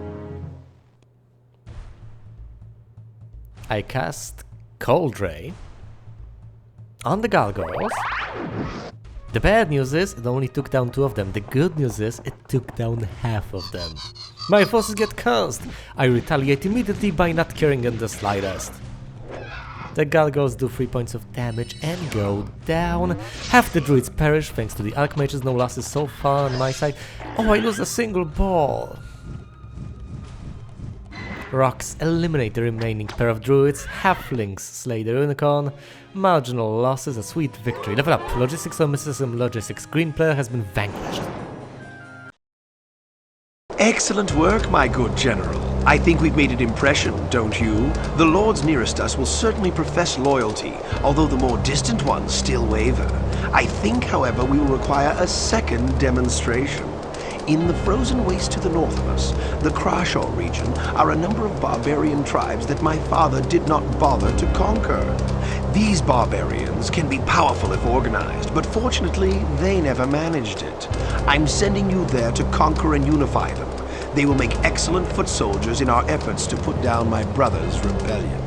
I cast Cold Ray on the Gargoyles. The bad news is it only took down 2 of them. The good news is it took down half of them. My forces get cursed. I retaliate immediately by not caring in the slightest. The Gargoyles do 3 points of damage and go down. Half the druids perish thanks to the Archmages, no losses so far on my side. Oh, I lose a single ball. Rocks eliminate the remaining pair of druids. Halflings slay the unicorn. Marginal losses, a sweet victory. Level up. Logistics or Mysticism Logistics. Green player has been vanquished. Excellent work, my good general. I think we've made an impression, don't you? The lords nearest us will certainly profess loyalty, although the more distant ones still waver. I think, however, we will require a second demonstration. In the frozen waste to the north of us, the Krashaw region, are a number of barbarian tribes that my father did not bother to conquer. These barbarians can be powerful if organized, but fortunately, they never managed it. I'm sending you there to conquer and unify them. They will make excellent foot soldiers in our efforts to put down my brother's rebellion.